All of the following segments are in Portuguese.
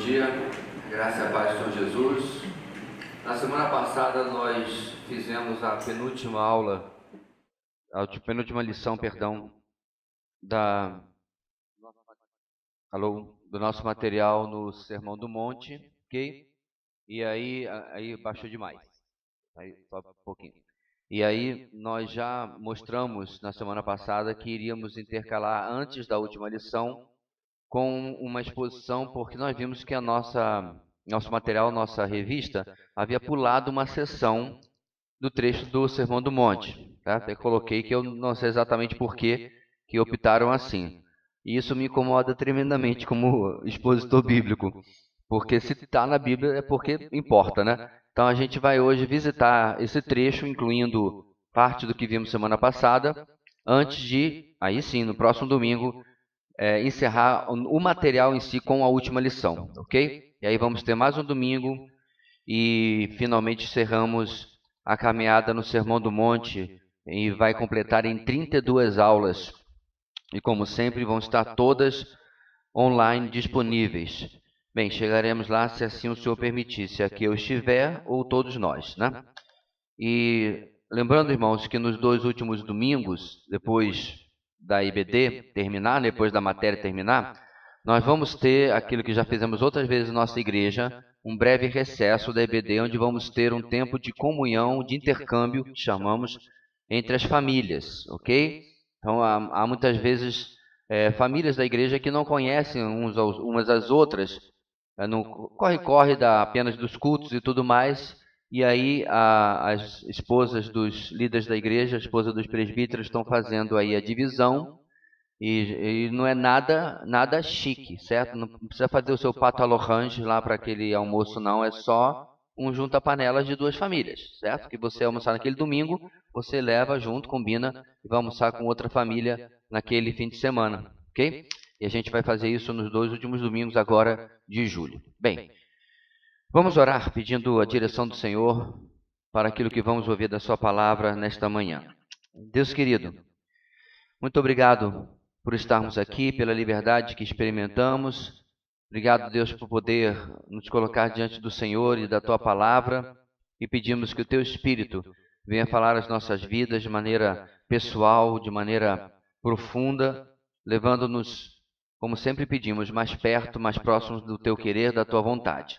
dia, graça e a paz do Senhor Jesus. Na semana passada nós fizemos a penúltima aula, penúltima lição, do nosso material no Sermão do Monte, ok? E aí baixou demais, aí só um pouquinho. E aí nós já mostramos na semana passada que iríamos intercalar antes da última lição com uma exposição, porque nós vimos que nosso material, nossa revista, havia pulado uma seção do trecho do Sermão do Monte. Tá? Até coloquei que eu não sei exatamente por que optaram assim. E isso me incomoda tremendamente como expositor bíblico, porque se está na Bíblia é porque importa, né? Então a gente vai hoje visitar esse trecho, incluindo parte do que vimos semana passada, antes de, aí sim, no próximo domingo, encerrar o material em si com a última lição, ok? E aí vamos ter mais um domingo e finalmente encerramos a caminhada no Sermão do Monte e vai completar em 32 aulas. E como sempre vão estar todas online disponíveis. Bem, chegaremos lá se assim o Senhor permitir, se aqui eu estiver ou todos nós, né? E lembrando, irmãos, que nos 2 últimos domingos, depois da IBD terminar, depois da matéria terminar, nós vamos ter aquilo que já fizemos outras vezes na nossa igreja, um breve recesso da IBD, onde vamos ter um tempo de comunhão, de intercâmbio, que chamamos, entre as famílias, ok? Então, há muitas vezes famílias da igreja que não conhecem umas às outras, no corre-corre apenas dos cultos e tudo mais, e aí as esposas dos líderes da igreja, a esposa dos presbíteros, estão fazendo aí a divisão, e não é nada chique, certo? Não precisa fazer o seu pato à l'orange lá para aquele almoço, não. É só um junta-panelas de 2 famílias, certo? Que você almoçar naquele domingo, você leva junto, combina, e vai almoçar com outra família naquele fim de semana, ok? E a gente vai fazer isso nos 2 últimos domingos agora de julho. Bem, vamos orar pedindo a direção do Senhor para aquilo que vamos ouvir da sua palavra nesta manhã. Deus querido, muito obrigado por estarmos aqui, pela liberdade que experimentamos. Obrigado, Deus, por poder nos colocar diante do Senhor e da Tua palavra. E pedimos que o Teu Espírito venha falar as nossas vidas de maneira pessoal, de maneira profunda, levando-nos, como sempre pedimos, mais perto, mais próximos do Teu querer, da Tua vontade.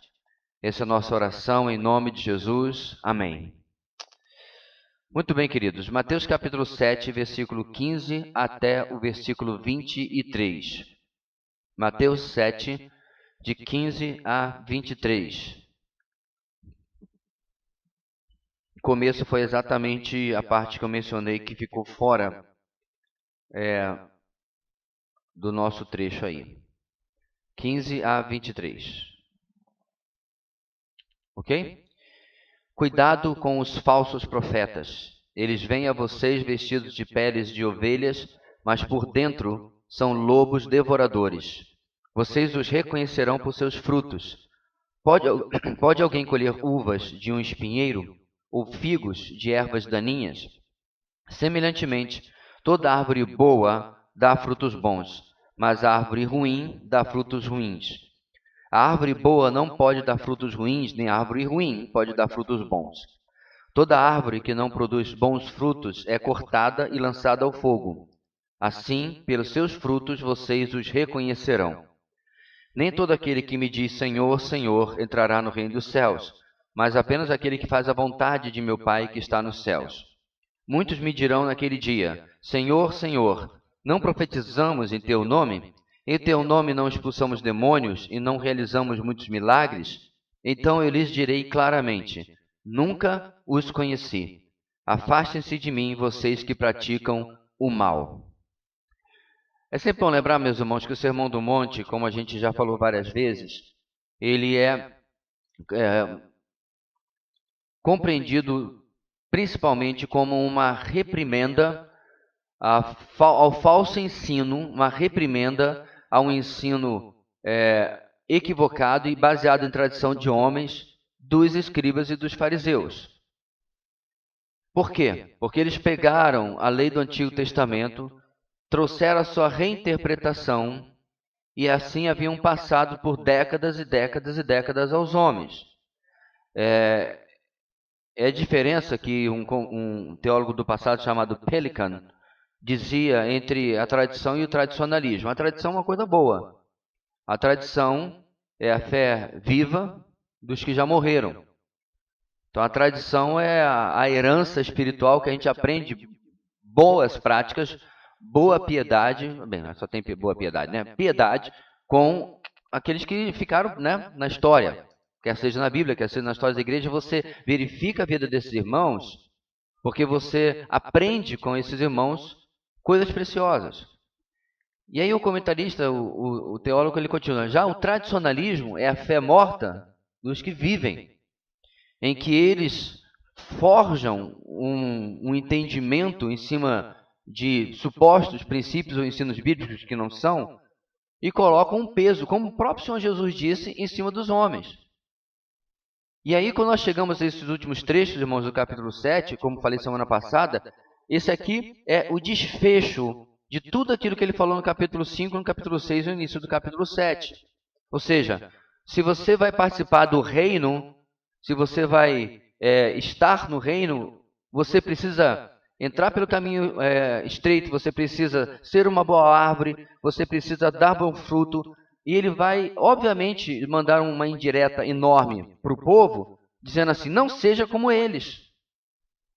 Essa é a nossa oração em nome de Jesus. Amém. Muito bem, queridos. Mateus capítulo 7, versículo 15 até o versículo 23. Mateus 7, de 15 a 23. O começo foi exatamente a parte que eu mencionei que ficou fora do nosso trecho aí. 15 a 23. Ok? Cuidado com os falsos profetas. Eles vêm a vocês vestidos de peles de ovelhas, mas por dentro são lobos devoradores. Vocês os reconhecerão por seus frutos. Pode alguém colher uvas de um espinheiro ou figos de ervas daninhas? Semelhantemente, toda árvore boa dá frutos bons, mas a árvore ruim dá frutos ruins. A árvore boa não pode dar frutos ruins, nem a árvore ruim pode dar frutos bons. Toda árvore que não produz bons frutos é cortada e lançada ao fogo. Assim, pelos seus frutos vocês os reconhecerão. Nem todo aquele que me diz Senhor, Senhor entrará no reino dos céus, mas apenas aquele que faz a vontade de meu Pai que está nos céus. Muitos me dirão naquele dia, Senhor, Senhor, não profetizamos em teu nome? Em teu nome não expulsamos demônios e não realizamos muitos milagres? Então eu lhes direi claramente, nunca os conheci. Afastem-se de mim, vocês que praticam o mal. É sempre bom lembrar, meus irmãos, que o Sermão do Monte, como a gente já falou várias vezes, ele é compreendido principalmente como uma reprimenda ao falso ensino, uma reprimenda a um ensino equivocado e baseado em tradição de homens, dos escribas e dos fariseus. Por quê? Porque eles pegaram a lei do Antigo Testamento, trouxeram a sua reinterpretação e assim haviam passado por décadas e décadas e décadas aos homens. É a diferença que um teólogo do passado chamado Pelikan dizia entre a tradição e o tradicionalismo. A tradição é uma coisa boa. A tradição é a fé viva dos que já morreram. Então a tradição é a herança espiritual que a gente aprende boas práticas, boa piedade, bem, só tem boa piedade, né? Piedade com aqueles que ficaram, né, na história. Quer seja na Bíblia, quer seja na história da igreja, você verifica a vida desses irmãos, porque você aprende com esses irmãos coisas preciosas. E aí o comentarista, o teólogo, ele continua. Já o tradicionalismo é a fé morta dos que vivem, em que eles forjam um entendimento em cima de supostos princípios ou ensinos bíblicos que não são, e colocam um peso, como o próprio Senhor Jesus disse, em cima dos homens. E aí, quando nós chegamos a esses últimos trechos, irmãos, do capítulo 7, como falei semana passada, esse aqui é o desfecho de tudo aquilo que ele falou no capítulo 5, no capítulo 6 e no início do capítulo 7. Ou seja, se você vai participar do reino, se você vai estar no reino, você precisa entrar pelo caminho estreito, você precisa ser uma boa árvore, você precisa dar bom fruto. E ele vai, obviamente, mandar uma indireta enorme para o povo, dizendo assim, não seja como eles.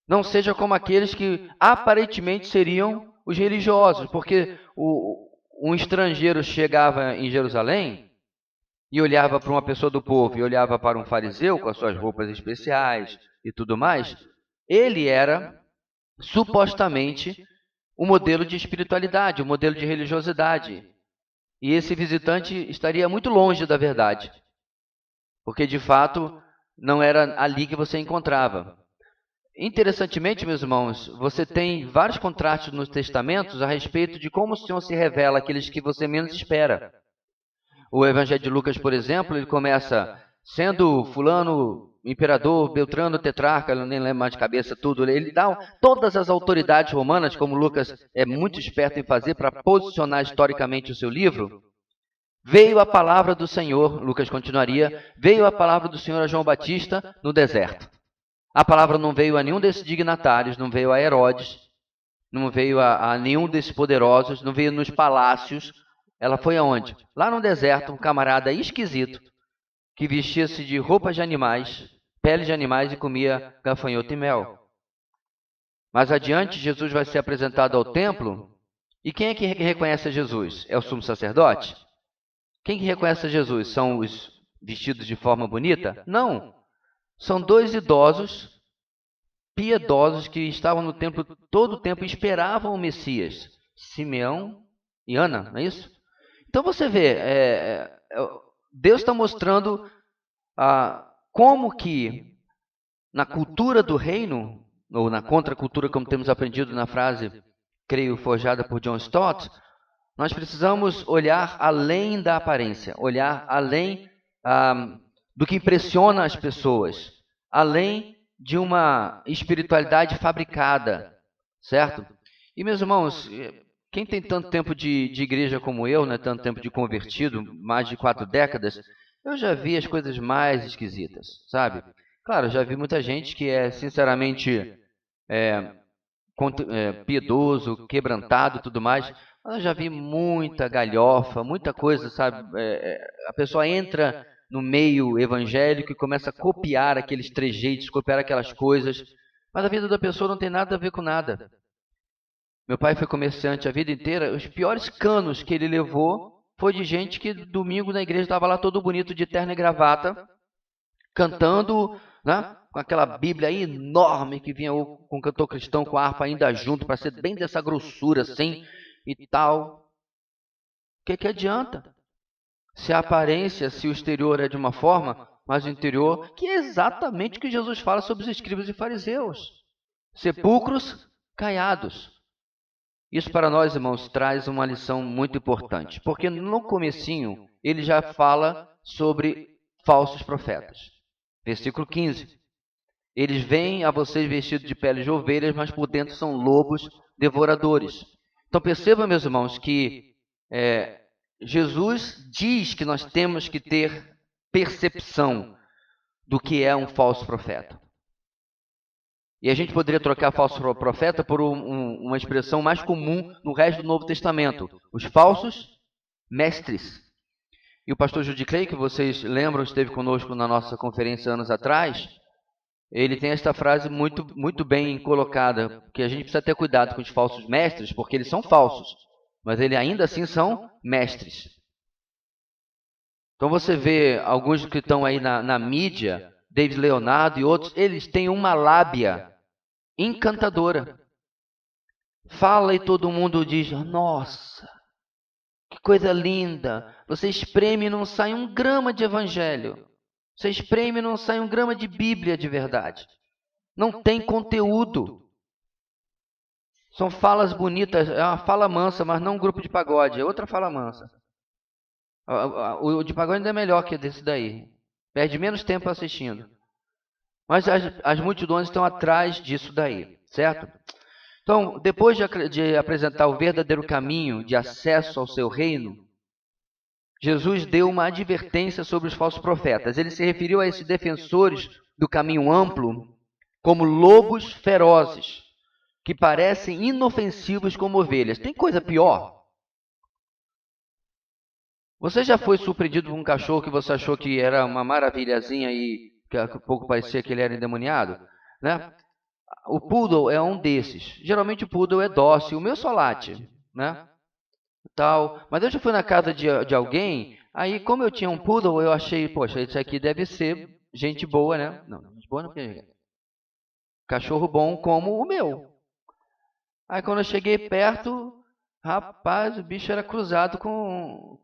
Não seja como aqueles que aparentemente seriam os religiosos, porque um estrangeiro chegava em Jerusalém e olhava para uma pessoa do povo e olhava para um fariseu com as suas roupas especiais e tudo mais, ele era supostamente um modelo de espiritualidade, um modelo de religiosidade. E esse visitante estaria muito longe da verdade, porque de fato não era ali que você encontrava. Interessantemente, meus irmãos, você tem vários contrastes nos testamentos a respeito de como o Senhor se revela àqueles que você menos espera. O Evangelho de Lucas, por exemplo, ele começa sendo fulano, imperador, Beltrano, tetrarca, eu nem lembro mais de cabeça tudo, ele dá todas as autoridades romanas, como Lucas é muito esperto em fazer para posicionar historicamente o seu livro. Veio a palavra do Senhor, Lucas continuaria, veio a palavra do Senhor a João Batista no deserto. A palavra não veio a nenhum desses dignatários, não veio a Herodes, não veio a nenhum desses poderosos, não veio nos palácios. Ela foi aonde? Lá no deserto, um camarada esquisito, que vestia-se de roupas de animais, peles de animais e comia gafanhoto e mel. Mais adiante, Jesus vai ser apresentado ao templo, e quem é que reconhece a Jesus? É o sumo sacerdote? Quem que reconhece a Jesus? São os vestidos de forma bonita? Não. São dois idosos, piedosos, que estavam no templo todo o tempo e esperavam o Messias. Simeão e Ana, não é isso? Então você vê, Deus está mostrando como que na cultura do reino, ou na contracultura, como temos aprendido na frase, creio, forjada por John Stott, nós precisamos olhar além da aparência, olhar além do que impressiona as pessoas, além de uma espiritualidade fabricada, certo? E, meus irmãos, quem tem tanto tempo de igreja como eu, né, tanto tempo de convertido, mais de 4 décadas, eu já vi as coisas mais esquisitas, sabe? Claro, já vi muita gente que é, sinceramente, piedoso, quebrantado e tudo mais, mas eu já vi muita galhofa, muita coisa, sabe? A pessoa entra no meio evangélico e começa a copiar aqueles trejeitos, copiar aquelas coisas, mas a vida da pessoa não tem nada a ver com nada. Meu pai foi comerciante a vida inteira, os piores canos que ele levou foi de gente que domingo na igreja estava lá todo bonito de terno e gravata, cantando, né, com aquela Bíblia enorme que vinha com o cantor cristão com a harpa ainda junto, para ser bem dessa grossura assim e tal. O que adianta? Se a aparência, se o exterior é de uma forma, mas o interior, que é exatamente o que Jesus fala sobre os escribas e fariseus. Sepulcros caiados. Isso para nós, irmãos, traz uma lição muito importante, porque no comecinho ele já fala sobre falsos profetas. Versículo 15. Eles vêm a vocês vestidos de peles de ovelhas, mas por dentro são lobos devoradores. Então percebam, meus irmãos, que Jesus diz que nós temos que ter percepção do que é um falso profeta. E a gente poderia trocar falso profeta por uma expressão mais comum no resto do Novo Testamento: os falsos mestres. E o pastor Judy Clay, que vocês lembram, esteve conosco na nossa conferência anos atrás, ele tem esta frase muito bem colocada, que a gente precisa ter cuidado com os falsos mestres, porque eles são falsos, mas eles ainda assim são mestres. Então você vê alguns que estão aí na mídia, David Leonardo e outros, eles têm uma lábia encantadora. Fala e todo mundo diz: nossa, que coisa linda. Você espreme e não sai um grama de evangelho. Você espreme e não sai um grama de Bíblia de verdade. Não tem conteúdo. São falas bonitas, é uma fala mansa, mas não um grupo de pagode, é outra fala mansa. O de pagode ainda é melhor que desse daí. Perde menos tempo assistindo. Mas as multidões estão atrás disso daí, certo? Então, depois de apresentar o verdadeiro caminho de acesso ao seu reino, Jesus deu uma advertência sobre os falsos profetas. Ele se referiu a esses defensores do caminho amplo como lobos ferozes, que parecem inofensivos como ovelhas. Tem coisa pior? Você já foi surpreendido por um cachorro que você achou que era uma maravilhazinha e que a pouco parecia que ele era endemoniado? Né? O poodle é um desses. Geralmente o poodle é dócil, o meu só late, né? Tal. Mas eu já fui na casa de alguém, aí como eu tinha um poodle, eu achei, poxa, isso aqui deve ser gente boa, né? Não, gente boa não, porque cachorro bom como o meu. Aí quando eu cheguei perto, rapaz, o bicho era cruzado com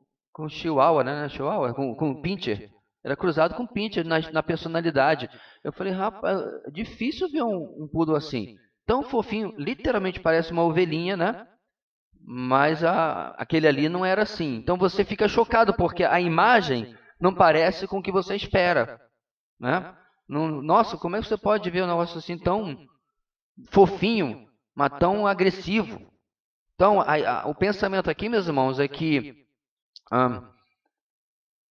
Chihuahua, né? Chihuahua, com Pinscher. Era cruzado com Pinscher na personalidade. Eu falei, rapaz, difícil ver um poodle assim. Tão fofinho, literalmente parece uma ovelhinha, né? Mas aquele ali não era assim. Então você fica chocado, porque a imagem não parece com o que você espera, né? Nossa, como é que você pode ver um negócio assim tão fofinho, mas tão agressivo? Então, o pensamento aqui, meus irmãos, é que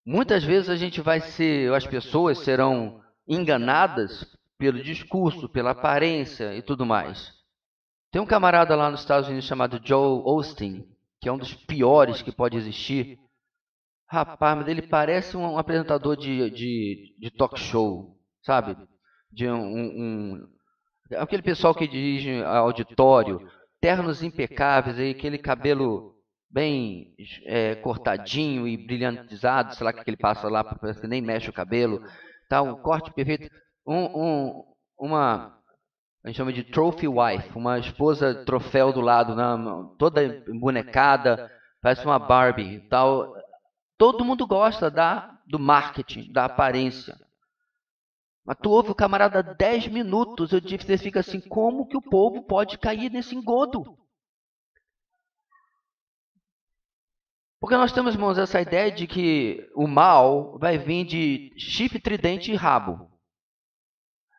muitas vezes a gente vai ser, as pessoas serão enganadas pelo discurso, pela aparência e tudo mais. Tem um camarada lá nos Estados Unidos chamado Joel Osteen, que é um dos piores que pode existir. Rapaz, mas ele parece um apresentador de talk show, sabe? De aquele pessoal que dirige auditório, ternos impecáveis, aí, aquele cabelo bem cortadinho e brilhantizado, sei lá o que ele passa lá, parece que nem mexe o cabelo, tá, um corte perfeito, uma a gente chama de trophy wife, uma esposa troféu do lado, né, toda embonecada, parece uma Barbie, tal. Todo mundo gosta do marketing, da aparência. Mas tu ouve o camarada 10 minutos, você fica assim, como que o povo pode cair nesse engodo? Porque nós temos, irmãos, essa ideia de que o mal vai vir de chifre, tridente e rabo.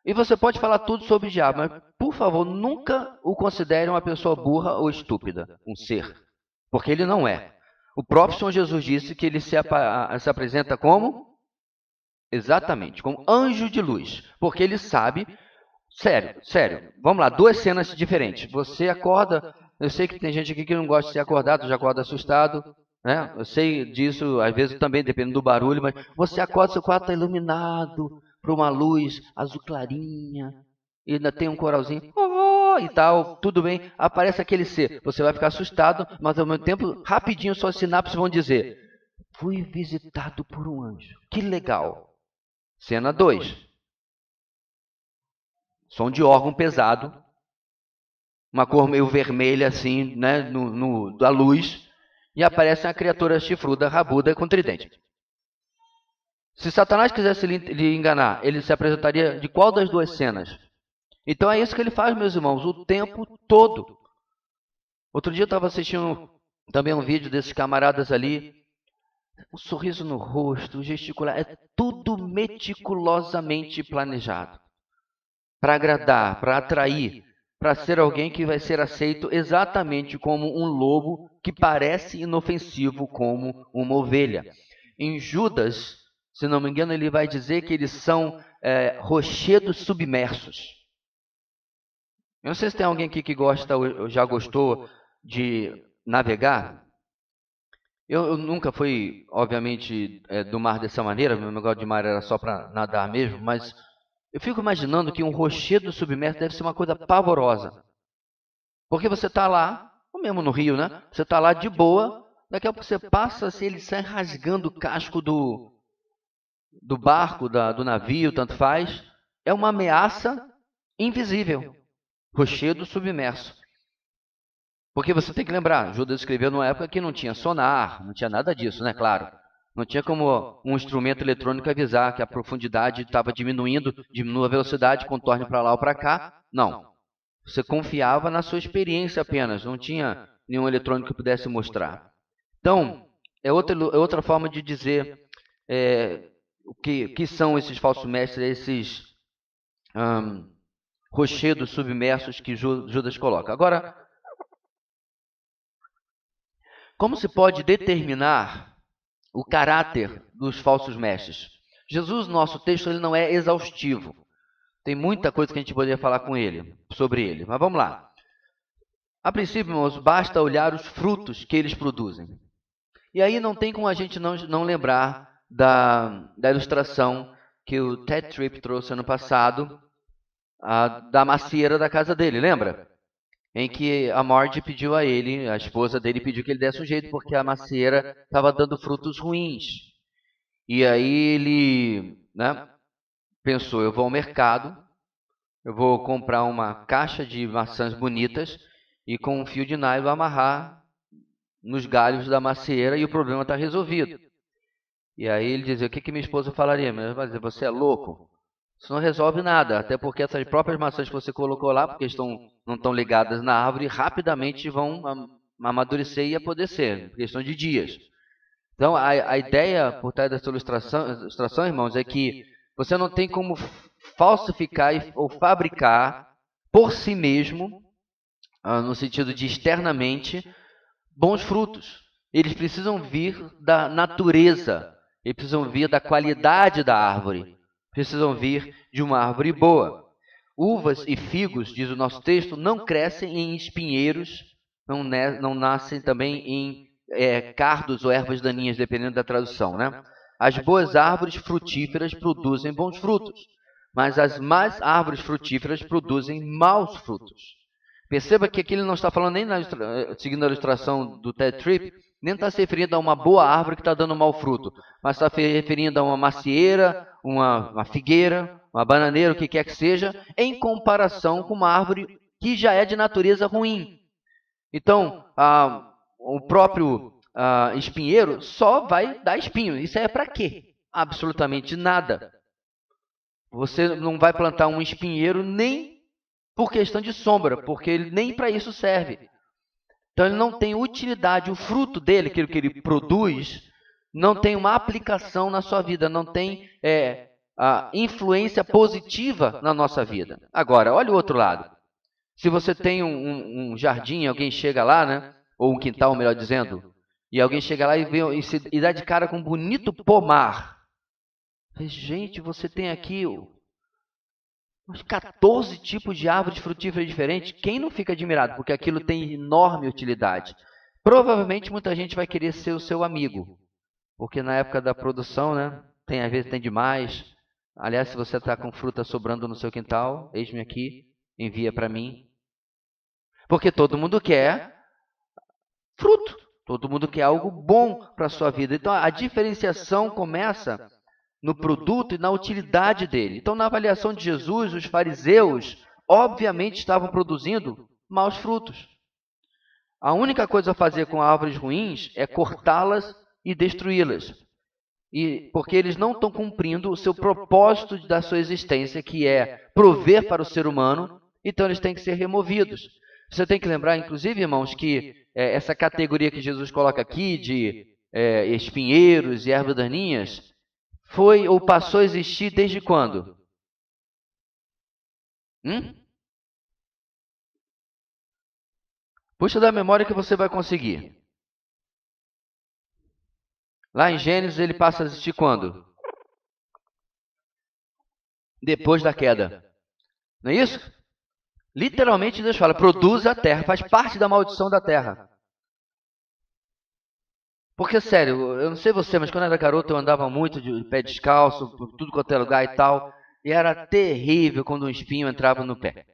E você pode falar tudo sobre o diabo, mas, por favor, nunca o considere uma pessoa burra ou estúpida, um ser. Porque ele não é. O próprio Senhor Jesus disse que ele se apresenta como? Exatamente, como anjo de luz. Porque ele sabe... Sério. Vamos lá, duas cenas diferentes. Você acorda... Eu sei que tem gente aqui que não gosta de ser acordado, já acorda assustado, né? Eu sei disso, às vezes também, dependendo do barulho, mas você acorda, seu quarto está iluminado por uma luz azul clarinha, e ainda tem um coralzinho, e tal, tudo bem, aparece aquele ser. Você vai ficar assustado, mas ao mesmo tempo, rapidinho, suas sinapses vão dizer, fui visitado por um anjo. Que legal. Cena 2. Som de órgão pesado, uma cor meio vermelha assim, né, da luz, e aparece uma criatura chifruda, rabuda com tridente. Se Satanás quisesse lhe enganar, ele se apresentaria de qual das duas cenas? Então é isso que ele faz, meus irmãos, o tempo todo. Outro dia eu estava assistindo também um vídeo desses camaradas ali, um sorriso no rosto, gesticular, é tudo meticulosamente planejado. Para agradar, para atrair, para ser alguém que vai ser aceito exatamente como um lobo que parece inofensivo como uma ovelha. Em Judas, se não me engano, ele vai dizer que eles são rochedos submersos. Eu não sei se tem alguém aqui que gosta ou já gostou de navegar. Eu nunca fui, obviamente, do mar dessa maneira. Meu negócio de mar era só para nadar mesmo, mas eu fico imaginando que um rochedo submerso deve ser uma coisa pavorosa. Porque você está lá, ou mesmo no rio, né? Você está lá de boa, daqui a pouco você passa, assim, ele sai rasgando o casco do barco, do navio, tanto faz. É uma ameaça invisível. Rochedo submerso. Porque você tem que lembrar, Judas escreveu numa época que não tinha sonar, não tinha nada disso, né? Claro. Não tinha como um instrumento eletrônico avisar que a profundidade estava diminuindo, diminua a velocidade, contorne para lá ou para cá. Não. Você confiava na sua experiência apenas, não tinha nenhum eletrônico que pudesse mostrar. Então, é outra forma de dizer o que são esses falsos mestres, esses rochedos submersos que Judas coloca. Agora, como se pode determinar o caráter dos falsos mestres? Jesus, no nosso texto, ele não é exaustivo. Tem muita coisa que a gente poderia falar sobre ele. Mas vamos lá. A princípio, irmãos, basta olhar os frutos que eles produzem. E aí não tem como a gente não lembrar da ilustração que o Ted Tripp trouxe ano passado, da macieira da casa dele, lembra? Em que a Marge pediu a ele, a esposa dele pediu que ele desse um jeito, porque a macieira estava dando frutos ruins. E aí ele, né, pensou, eu vou ao mercado, eu vou comprar uma caixa de maçãs bonitas e com um fio de nylon amarrar nos galhos da macieira e o problema está resolvido. E aí ele dizia, o que minha esposa falaria? Mas você é louco? Isso não resolve nada, até porque essas próprias maçãs que você colocou lá, porque não estão ligadas na árvore, rapidamente vão amadurecer e apodrecer, questão de dias. Então, a ideia por trás dessa ilustração, irmãos, é que você não tem como falsificar ou fabricar por si mesmo, no sentido de externamente, bons frutos. Eles precisam vir da natureza, eles precisam vir da qualidade da árvore, precisam vir de uma árvore boa. Uvas e figos, diz o nosso texto, não crescem em espinheiros, não nascem também em cardos ou ervas daninhas, dependendo da tradução, né? As boas árvores frutíferas produzem bons frutos, mas as más árvores frutíferas produzem maus frutos. Perceba que aqui ele não está falando nem seguindo a ilustração do Ted Tripp, nem está se referindo a uma boa árvore que está dando mau fruto, mas está se referindo a uma macieira, uma figueira, uma bananeira, o que quer que seja, em comparação com uma árvore que já é de natureza ruim. Então, o próprio espinheiro só vai dar espinho. Isso é para quê? Absolutamente nada. Você não vai plantar um espinheiro nem por questão de sombra, porque ele nem para isso serve. Então ele não tem utilidade, o fruto dele, aquilo que ele produz, não tem uma aplicação na sua vida, não tem a influência positiva na nossa vida. Agora, olha o outro lado. Se você tem um jardim, alguém chega lá, né? Ou um quintal, melhor dizendo, e alguém chega lá e dá de cara com um bonito pomar. Gente, você tem aqui uns 14 tipos de árvores frutíferas diferentes. Quem não fica admirado? Porque aquilo tem enorme utilidade. Provavelmente muita gente vai querer ser o seu amigo. Porque na época da produção, né? Às vezes tem demais. Aliás, se você está com fruta sobrando no seu quintal, eis-me aqui, envia para mim. Porque todo mundo quer fruto. Todo mundo quer algo bom para a sua vida. Então a diferenciação começa no produto e na utilidade dele. Então, na avaliação de Jesus, os fariseus, obviamente, estavam produzindo maus frutos. A única coisa a fazer com árvores ruins é cortá-las e destruí-las. Porque eles não estão cumprindo o seu propósito da sua existência, que é prover para o ser humano, então eles têm que ser removidos. Você tem que lembrar, inclusive, irmãos, que essa categoria que Jesus coloca aqui de espinheiros e ervas daninhas, foi ou passou a existir desde quando? Puxa da memória que você vai conseguir. Lá em Gênesis ele passa a existir quando? Depois da queda. Não é isso? Literalmente Deus fala, produz a terra, faz parte da maldição da terra. Porque, sério, eu não sei você, mas quando eu era garoto eu andava muito de pé descalço, por tudo quanto é lugar e tal. E era terrível quando um espinho entrava no pé.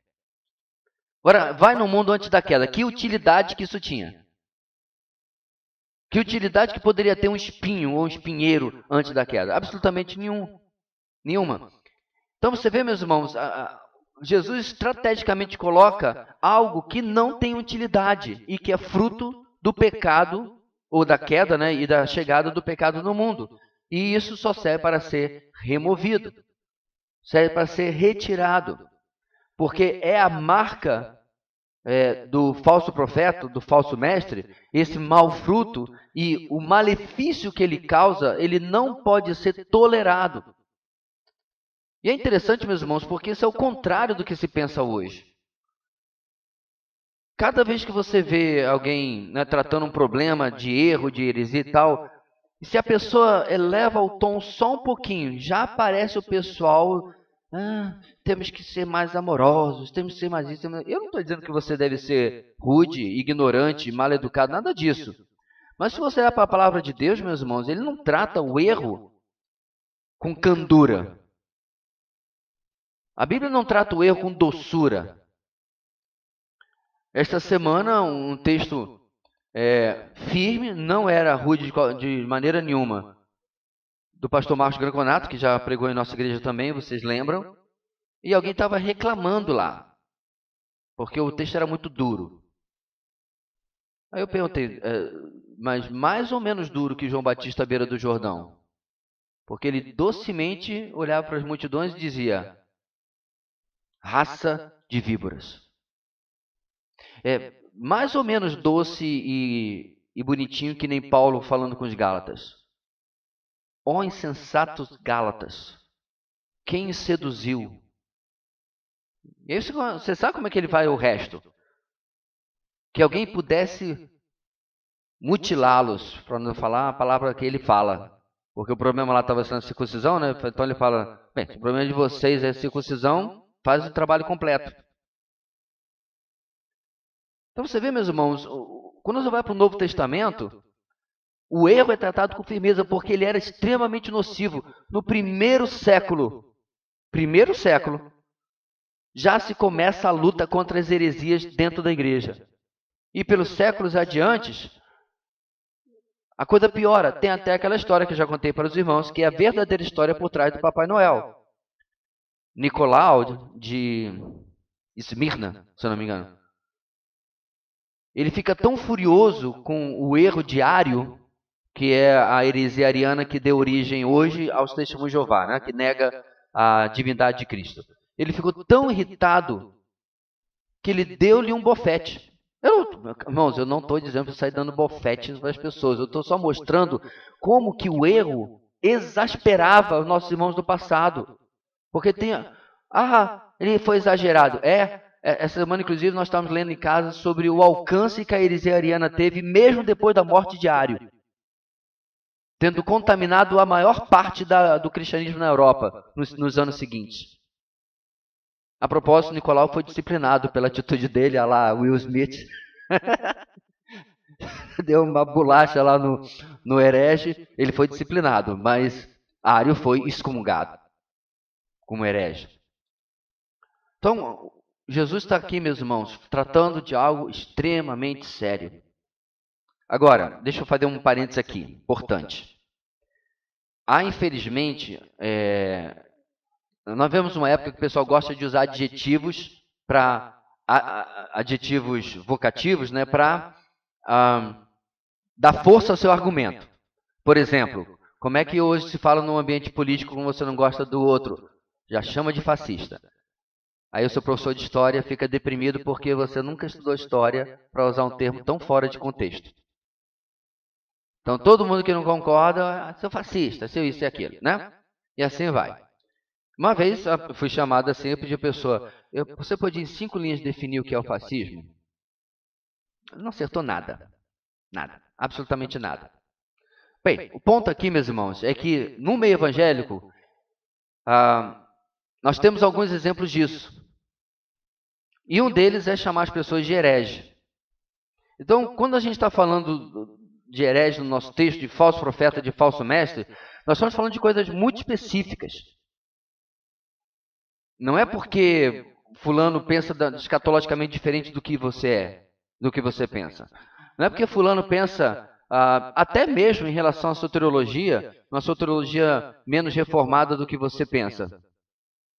Agora, vai no mundo antes da queda. Que utilidade que isso tinha? Que utilidade que poderia ter um espinho ou um espinheiro antes da queda? Absolutamente nenhuma. Então você vê, meus irmãos, Jesus estrategicamente coloca algo que não tem utilidade e que é fruto do pecado ou da queda, né, e da chegada do pecado no mundo. E isso só serve para ser removido, serve para ser retirado, porque é a marca do falso profeta, do falso mestre, esse mau fruto e o malefício que ele causa, ele não pode ser tolerado. E é interessante, meus irmãos, porque isso é o contrário do que se pensa hoje. Cada vez que você vê alguém, né, tratando um problema de erro, de heresia e tal, e se a pessoa eleva o tom só um pouquinho, já aparece o pessoal, temos que ser mais amorosos, temos que ser mais isso. Eu não estou dizendo que você deve ser rude, ignorante, mal educado, nada disso. Mas se você olhar para a palavra de Deus, meus irmãos, ele não trata o erro com candura. A Bíblia não trata o erro com doçura. Esta semana, um texto firme, não era rude de maneira nenhuma, do pastor Marcos Granconato, que já pregou em nossa igreja também, vocês lembram? E alguém estava reclamando lá, porque o texto era muito duro. Aí eu perguntei, mas mais ou menos duro que João Batista à beira do Jordão? Porque ele docemente olhava para as multidões e dizia, raça de víboras. Mais ou menos doce e bonitinho que nem Paulo falando com os Gálatas. Ó insensatos Gálatas, quem os seduziu? E aí você sabe como é que ele vai o resto? Que alguém pudesse mutilá-los, para não falar a palavra que ele fala. Porque o problema lá estava sendo a circuncisão, né? Então ele fala, bem, se o problema de vocês é a circuncisão, faz o trabalho completo. Então você vê, meus irmãos, quando você vai para o Novo Testamento, o erro é tratado com firmeza porque ele era extremamente nocivo. No primeiro século, já se começa a luta contra as heresias dentro da igreja. E pelos séculos adiante, a coisa piora. Tem até aquela história que eu já contei para os irmãos, que é a verdadeira história por trás do Papai Noel. Nicolau de Esmirna, se eu não me engano. Ele fica tão furioso com o erro diário, que é a heresia ariana que deu origem hoje aos testemunhos de Jeová, né? Que nega a divindade de Cristo. Ele ficou tão irritado que ele deu-lhe um bofete. Irmãos, eu não estou dizendo para sair dando bofetes para as pessoas. Eu estou só mostrando como que o erro exasperava os nossos irmãos do passado. Porque ele foi exagerado. Essa semana, inclusive, nós estávamos lendo em casa sobre o alcance que a heresia ariana teve, mesmo depois da morte de Ário, tendo contaminado a maior parte do cristianismo na Europa nos anos seguintes. A propósito, Nicolau foi disciplinado pela atitude dele, a lá Will Smith. Deu uma bolacha lá no herege, ele foi disciplinado, mas Ário foi excomungado como herege. Então, Jesus está aqui, meus irmãos, tratando de algo extremamente sério. Agora, deixa eu fazer um parênteses aqui, importante. Infelizmente, nós vemos uma época que o pessoal gosta de usar adjetivos adjetivos vocativos, né, para dar força ao seu argumento. Por exemplo, como é que hoje se fala num ambiente político quando você não gosta do outro? Já chama de fascista. Aí o seu professor de história fica deprimido porque você nunca estudou história para usar um termo tão fora de contexto. Então todo mundo que não concorda, seu fascista, seu isso e aquilo, né? E assim vai. Uma vez eu fui chamado assim, eu pedi à pessoa, você pode em 5 linhas definir o que é o fascismo? Não acertou nada. Nada. Absolutamente nada. Bem, o ponto aqui, meus irmãos, é que no meio evangélico, nós temos alguns exemplos disso. E um deles é chamar as pessoas de herege. Então, quando a gente está falando de herege no nosso texto, de falso profeta, de falso mestre, nós estamos falando de coisas muito específicas. Não é porque fulano pensa escatologicamente diferente do que você é, do que você pensa. Não é porque fulano pensa, até mesmo em relação à soteriologia, uma soteriologia menos reformada do que você pensa.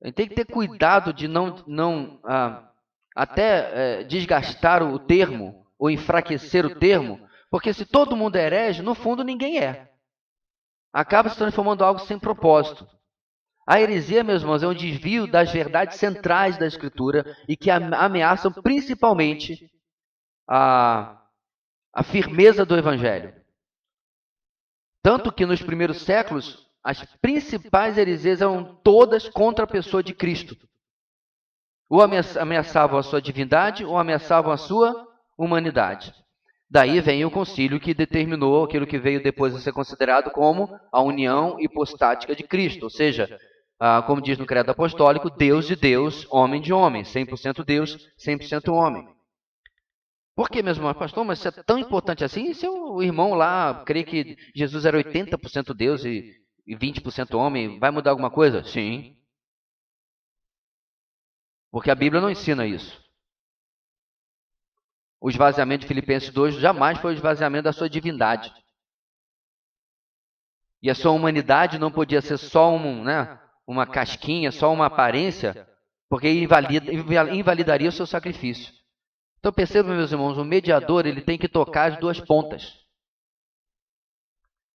A gente tem que ter cuidado de não até desgastar o termo, ou enfraquecer o termo, porque se todo mundo é herege, no fundo ninguém é. Acaba se transformando em algo sem propósito. A heresia, meus irmãos, é um desvio das verdades centrais da Escritura e que ameaçam principalmente a firmeza do Evangelho. Tanto que nos primeiros séculos, as principais heresias eram todas contra a pessoa de Cristo. Ou ameaçavam a sua divindade, ou ameaçavam a sua humanidade. Daí vem o concílio que determinou aquilo que veio depois a ser considerado como a união hipostática de Cristo, ou seja, como diz no credo apostólico, Deus de Deus, homem de homem, 100% Deus, 100% homem. Por que, meus irmãos? Pastor, mas isso é tão importante assim? E se o irmão lá crê que Jesus era 80% Deus e 20% homem, vai mudar alguma coisa? Sim. Porque a Bíblia não ensina isso. O esvaziamento de Filipenses 2 jamais foi o esvaziamento da sua divindade. E a sua humanidade não podia ser só uma casquinha, só uma aparência, porque invalidaria o seu sacrifício. Então percebam, meus irmãos, o mediador ele tem que tocar as duas pontas.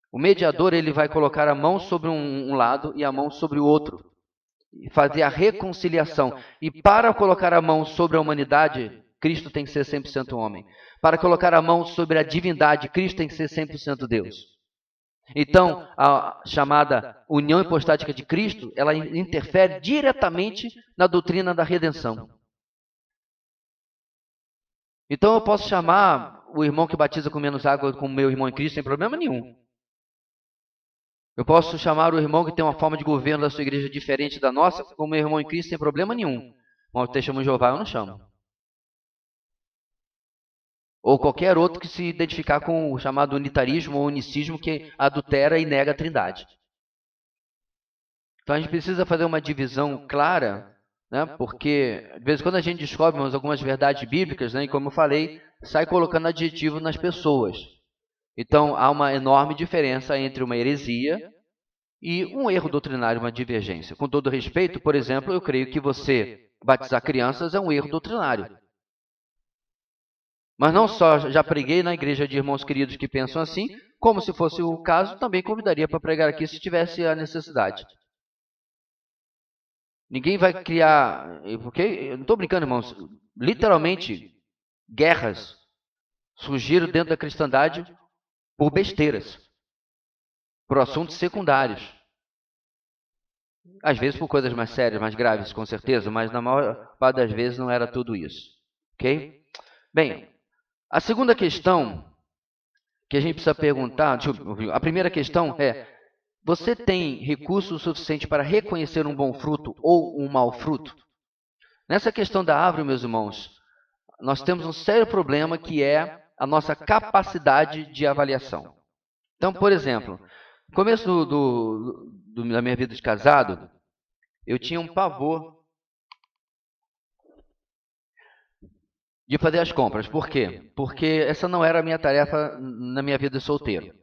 O mediador ele vai colocar a mão sobre um lado e a mão sobre o outro. E fazer a reconciliação. E para colocar a mão sobre a humanidade, Cristo tem que ser 100% homem. Para colocar a mão sobre a divindade, Cristo tem que ser 100% Deus. Então, a chamada união hipostática de Cristo, ela interfere diretamente na doutrina da redenção. Então, eu posso chamar o irmão que batiza com menos água como meu irmão em Cristo sem problema nenhum. Eu posso chamar o irmão que tem uma forma de governo da sua igreja diferente da nossa como meu irmão em Cristo sem problema nenhum. Mas o testemunho de Jeová eu não chamo. Ou qualquer outro que se identificar com o chamado unitarismo ou unicismo que adultera e nega a trindade. Então a gente precisa fazer uma divisão clara, né? Porque de vez em quando a gente descobre algumas verdades bíblicas, né? E como eu falei, sai colocando adjetivo nas pessoas. Então há uma enorme diferença entre uma heresia e um erro doutrinário, uma divergência. Com todo respeito, por exemplo, eu creio que você batizar crianças é um erro doutrinário. Mas não só já preguei na igreja de irmãos queridos que pensam assim, como se fosse o caso, também convidaria para pregar aqui se tivesse a necessidade. Ninguém vai criar, porque eu não estou brincando, irmãos, literalmente guerras surgiram dentro da cristandade por besteiras, por assuntos secundários. Às vezes por coisas mais sérias, mais graves, com certeza, mas na maior parte das vezes não era tudo isso. Ok? Bem, a segunda questão que a gente precisa perguntar, a primeira questão é, você tem recurso suficiente para reconhecer um bom fruto ou um mau fruto? Nessa questão da árvore, meus irmãos, nós temos um sério problema que é a nossa capacidade de avaliação. Então, por exemplo, no começo da minha vida de casado, eu tinha um pavor de fazer as compras. Por quê? Porque essa não era a minha tarefa na minha vida de solteiro.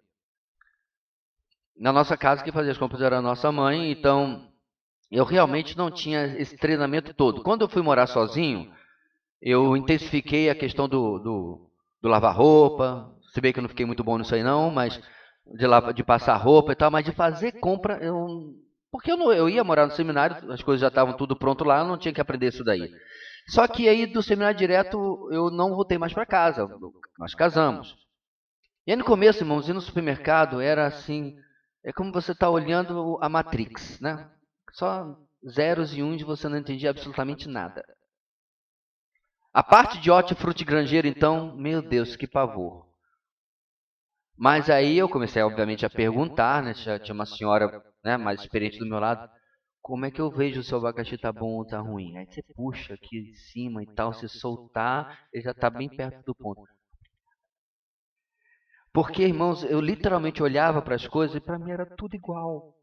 Na nossa casa, quem fazia as compras era a nossa mãe, então eu realmente não tinha esse treinamento todo. Quando eu fui morar sozinho, eu intensifiquei a questão do lavar roupa, se bem que eu não fiquei muito bom nisso aí não, mas de passar roupa e tal, mas de fazer compra, porque eu ia morar no seminário, as coisas já estavam tudo pronto lá, eu não tinha que aprender isso daí. Só que aí do seminário direto eu não voltei mais para casa, nós casamos. E aí no começo, irmãos, ir no supermercado era assim, é como você está olhando a Matrix, né? Só zeros e uns e você não entendia absolutamente nada. A parte de hortifruti granjeiro, então, meu Deus, que pavor. Mas aí eu comecei, obviamente, a perguntar, né? Tinha uma senhora, né, mais experiente do meu lado. Como é que eu vejo se o abacaxi tá bom ou tá ruim? Aí você puxa aqui em cima e tal, se soltar, ele já está bem perto do ponto. Porque, irmãos, eu literalmente olhava para as coisas e para mim era tudo igual.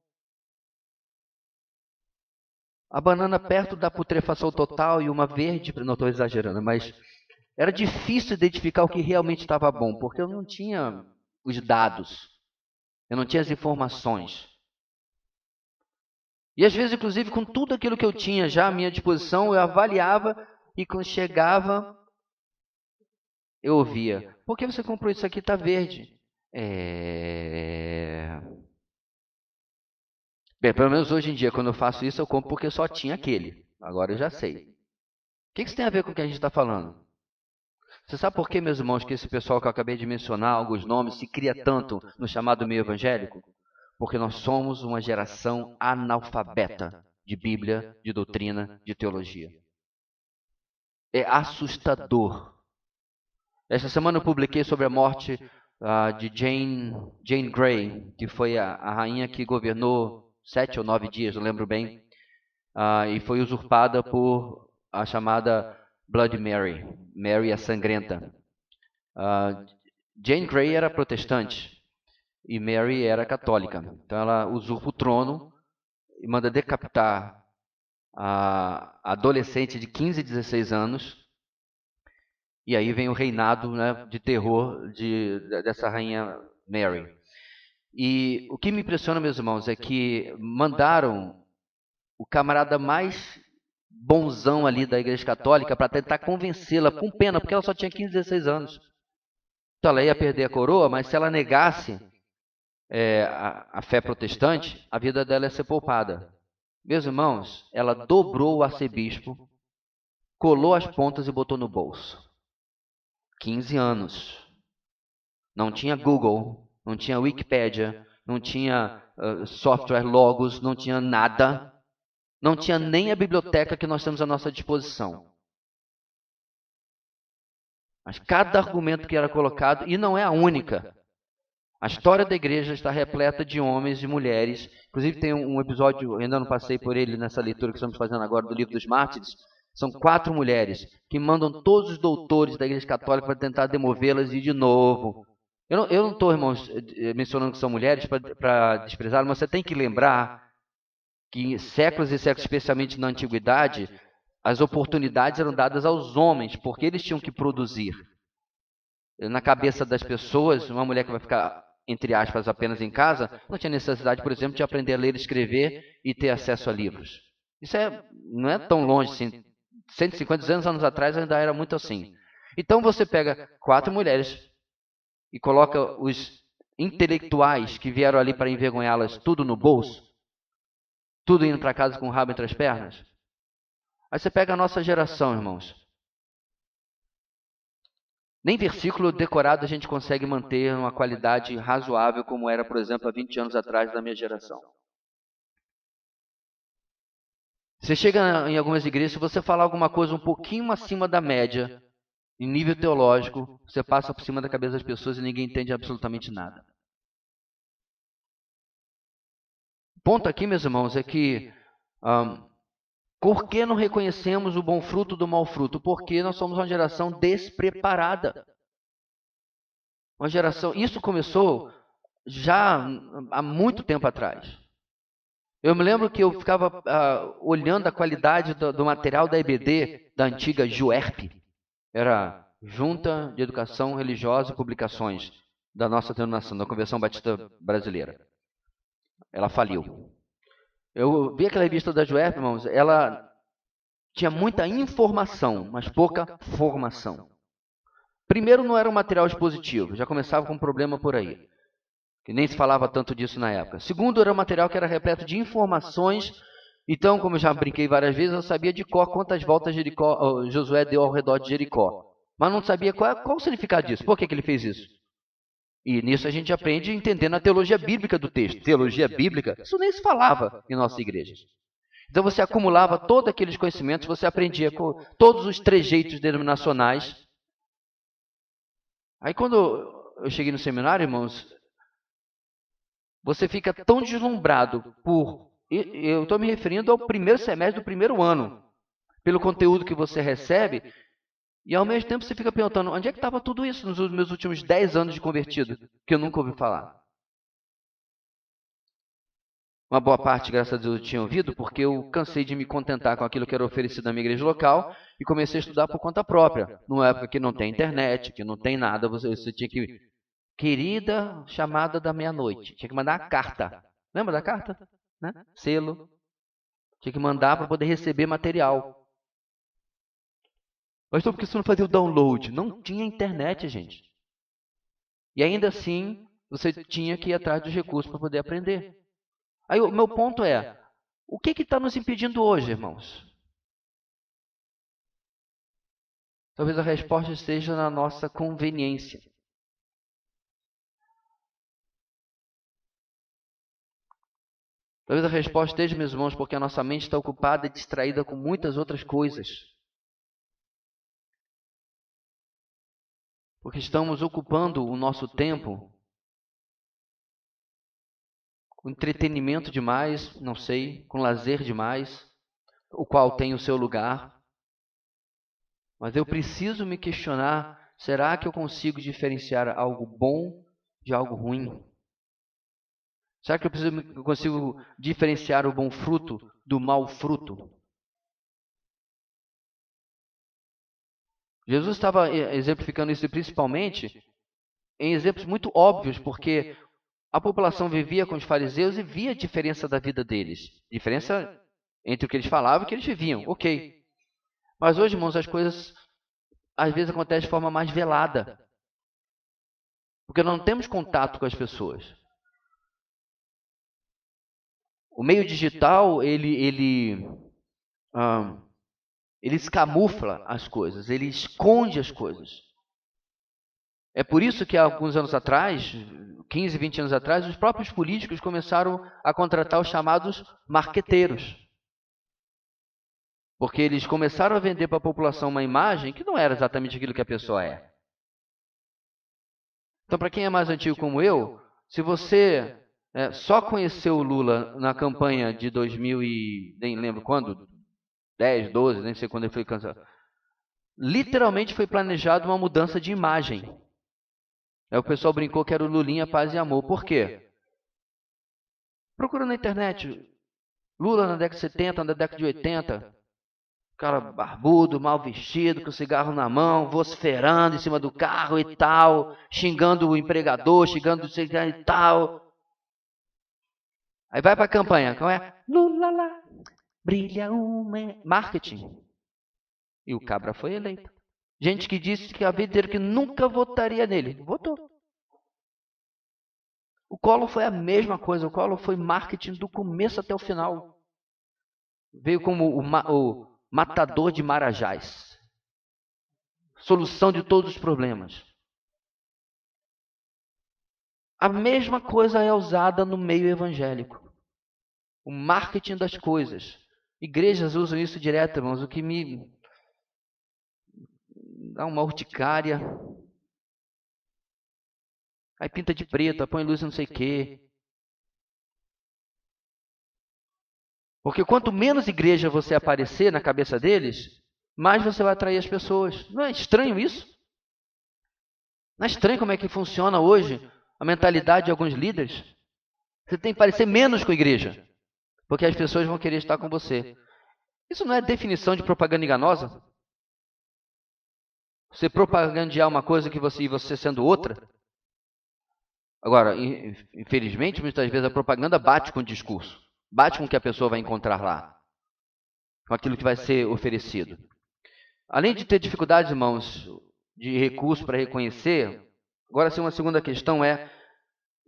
A banana perto da putrefação total e uma verde, não estou exagerando, mas era difícil identificar o que realmente estava bom, porque eu não tinha os dados, eu não tinha as informações. E às vezes, inclusive, com tudo aquilo que eu tinha já à minha disposição, eu avaliava e quando chegava, eu ouvia: por que você comprou isso aqui? Está verde. Bem, pelo menos hoje em dia, quando eu faço isso, eu compro porque só tinha aquele. Agora eu já sei. O que isso tem a ver com o que a gente está falando? Você sabe por que, meus irmãos, que esse pessoal que eu acabei de mencionar, alguns nomes, se cria tanto no chamado meio evangélico? Porque nós somos uma geração analfabeta de Bíblia, de doutrina, de teologia. É assustador. Esta semana eu publiquei sobre a morte de Jane Grey, que foi a rainha que governou 7 ou 9 dias, não lembro bem, e foi usurpada por a chamada Bloody Mary, Mary a Sangrenta. Jane Grey era protestante e Mary era católica. Então ela usurpa o trono e manda decapitar a adolescente de 15 e 16 anos. E aí vem o reinado, né, de terror dessa rainha Mary. E o que me impressiona, meus irmãos, é que mandaram o camarada mais bonzão ali da Igreja Católica para tentar convencê-la, com pena, porque ela só tinha 15, 16 anos. Então ela ia perder a coroa, mas se ela negasse a fé protestante, a vida dela ia ser poupada. Meus irmãos, ela dobrou o arcebispo, colou as pontas e botou no bolso. 15 anos. Não tinha Google, não tinha Wikipédia, não tinha software Logos, não tinha nada. Não tinha nem a biblioteca que nós temos à nossa disposição. Mas cada argumento que era colocado, e não é a única. A história da igreja está repleta de homens e mulheres. Inclusive tem um episódio, ainda não passei por ele nessa leitura que estamos fazendo agora do Livro dos Mártires. São 4 mulheres que mandam todos os doutores da igreja católica para tentar demovê-las e de novo. Eu não estou, irmãos, mencionando que são mulheres para desprezar, mas você tem que lembrar que séculos e séculos, especialmente na antiguidade, as oportunidades eram dadas aos homens, porque eles tinham que produzir. Na cabeça das pessoas, uma mulher que vai ficar, entre aspas, apenas em casa, não tinha necessidade, por exemplo, de aprender a ler e escrever e ter acesso a livros. Isso não é tão longe, assim. 150, 200 anos atrás ainda era muito assim. Então você pega 4 mulheres e coloca os intelectuais que vieram ali para envergonhá-las tudo no bolso, tudo indo para casa com o rabo entre as pernas. Aí você pega a nossa geração, irmãos. Nem versículo decorado a gente consegue manter uma qualidade razoável como era, por exemplo, há 20 anos atrás da minha geração. Você chega em algumas igrejas, se você falar alguma coisa um pouquinho acima da média, em nível teológico, você passa por cima da cabeça das pessoas e ninguém entende absolutamente nada. O ponto aqui, meus irmãos, é que por que não reconhecemos o bom fruto do mau fruto? Porque nós somos uma geração despreparada. Uma geração. Isso começou já há muito tempo atrás. Eu me lembro que eu ficava olhando a qualidade do material da EBD, da antiga JUERP. Era Junta de Educação Religiosa e Publicações da nossa denominação, da Convenção Batista Brasileira. Ela faliu. Eu vi aquela revista da JUERP, irmãos, ela tinha muita informação, mas pouca formação. Primeiro, não era um material expositivo, já começava com um problema por aí, que nem se falava tanto disso na época. Segundo, era um material que era repleto de informações. Então, como eu já brinquei várias vezes, eu sabia de cor quantas voltas Josué deu ao redor de Jericó, mas não sabia qual o significado disso, por que ele fez isso. E nisso a gente aprende entendendo a teologia bíblica do texto. Teologia bíblica, isso nem se falava em nossas igrejas. Então você acumulava todos aqueles conhecimentos, você aprendia com todos os trejeitos denominacionais. Aí quando eu cheguei no seminário, irmãos, você fica tão deslumbrado por... Eu estou me referindo ao primeiro semestre do primeiro ano, pelo conteúdo que você recebe, e ao mesmo tempo você fica perguntando, onde é que estava tudo isso nos meus últimos 10 anos de convertido, que eu nunca ouvi falar? Uma boa parte, graças a Deus, eu tinha ouvido, porque eu cansei de me contentar com aquilo que era oferecido na minha igreja local e comecei a estudar por conta própria. Numa época que não tem internet, que não tem nada, você tinha que... Querida chamada da meia-noite. Tinha que mandar a carta. Lembra da carta? Né? Selo. Tinha que mandar para poder receber material. Mas por que você não fazia o download? Não tinha internet, gente. E ainda assim, você tinha que ir atrás dos recursos para poder aprender. Aí o meu ponto é, o que está nos impedindo hoje, irmãos? Talvez a resposta esteja na nossa conveniência. Talvez a resposta esteja, meus irmãos, porque a nossa mente está ocupada e distraída com muitas outras coisas. Porque estamos ocupando o nosso tempo com entretenimento demais, não sei, com lazer demais, o qual tem o seu lugar. Mas eu preciso me questionar, será que eu consigo diferenciar algo bom de algo ruim? Será que eu consigo diferenciar o bom fruto do mau fruto? Jesus estava exemplificando isso principalmente em exemplos muito óbvios, porque a população vivia com os fariseus e via a diferença da vida deles. Diferença entre o que eles falavam e o que eles viviam, ok. Mas hoje, irmãos, as coisas às vezes acontecem de forma mais velada. Porque não temos contato com as pessoas. O meio digital, ele escamufla as coisas, ele esconde as coisas. É por isso que há alguns anos atrás, 15, 20 anos atrás, os próprios políticos começaram a contratar os chamados marqueteiros. Porque eles começaram a vender para a população uma imagem que não era exatamente aquilo que a pessoa é. Então, para quem é mais antigo como eu, se você só conheceu o Lula na campanha de 2000 e... nem lembro quando, 10, 12, nem sei quando ele foi cancelado. Literalmente foi planejado uma mudança de imagem. Aí o pessoal brincou que era o Lulinha, paz e amor. Por quê? Procura na internet. Lula na década de 70, na década de 80. Cara barbudo, mal vestido, com cigarro na mão, vociferando em cima do carro e tal. Xingando o empregador, xingando o cigarro e tal. Aí vai para a campanha. Qual é? Lula lá, brilha uma... Marketing. E o cabra foi eleito. Gente que disse que a vida inteira que nunca votaria nele. Votou. O Collor foi a mesma coisa. O Collor foi marketing do começo até o final. Veio como o matador de marajás. Solução de todos os problemas. A mesma coisa é usada no meio evangélico. O marketing das coisas. Igrejas usam isso direto, irmãos. O que me dá uma urticária. Aí pinta de preto, põe luz não sei o quê. Porque quanto menos igreja você aparecer na cabeça deles, mais você vai atrair as pessoas. Não é estranho isso? Não é estranho como é que funciona hoje a mentalidade de alguns líderes? Você tem que parecer menos com a igreja, porque as pessoas vão querer estar com você. Isso não é definição de propaganda enganosa? Você propagandear uma coisa que você sendo outra? Agora, infelizmente, muitas vezes a propaganda bate com o discurso. Bate com o que a pessoa vai encontrar lá. Com aquilo que vai ser oferecido. Além de ter dificuldades, irmãos, de recurso para reconhecer, agora sim uma segunda questão é,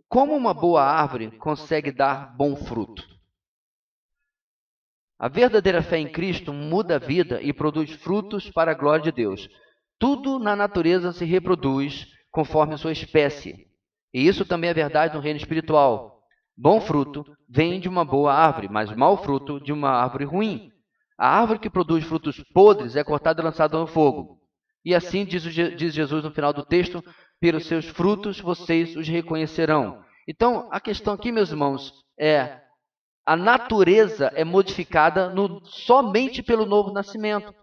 como uma boa árvore consegue dar bom fruto? A verdadeira fé em Cristo muda a vida e produz frutos para a glória de Deus. Tudo na natureza se reproduz conforme sua espécie. E isso também é verdade no reino espiritual. Bom fruto vem de uma boa árvore, mas mau fruto de uma árvore ruim. A árvore que produz frutos podres é cortada e lançada no fogo. E assim diz Jesus no final do texto: pelos seus frutos vocês os reconhecerão. Então, a questão aqui, meus irmãos, é: a natureza é modificada somente pelo novo nascimento.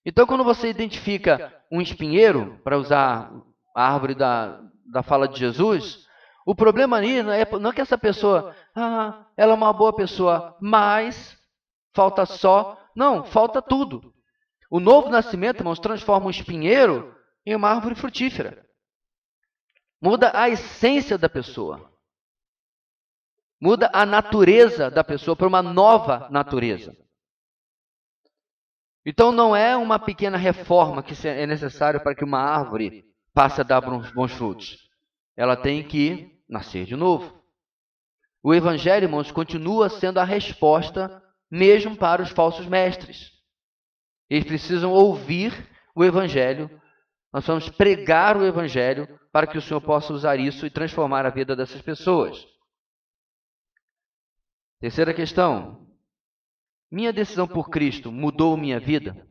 Então, quando você identifica um espinheiro, para usar a árvore da fala de Jesus, o problema ali não é que essa pessoa, ela é uma boa pessoa, mas falta só. Não, falta tudo. O novo nascimento, irmãos, transforma um espinheiro em uma árvore frutífera. Muda a essência da pessoa. Muda a natureza da pessoa para uma nova natureza. Então, não é uma pequena reforma que é necessária para que uma árvore passe a dar bons frutos. Ela tem que nascer de novo. O Evangelho, irmãos, continua sendo a resposta mesmo para os falsos mestres. Eles precisam ouvir o Evangelho. Nós vamos pregar o Evangelho para que o Senhor possa usar isso e transformar a vida dessas pessoas. Terceira questão. Minha decisão por Cristo mudou minha vida?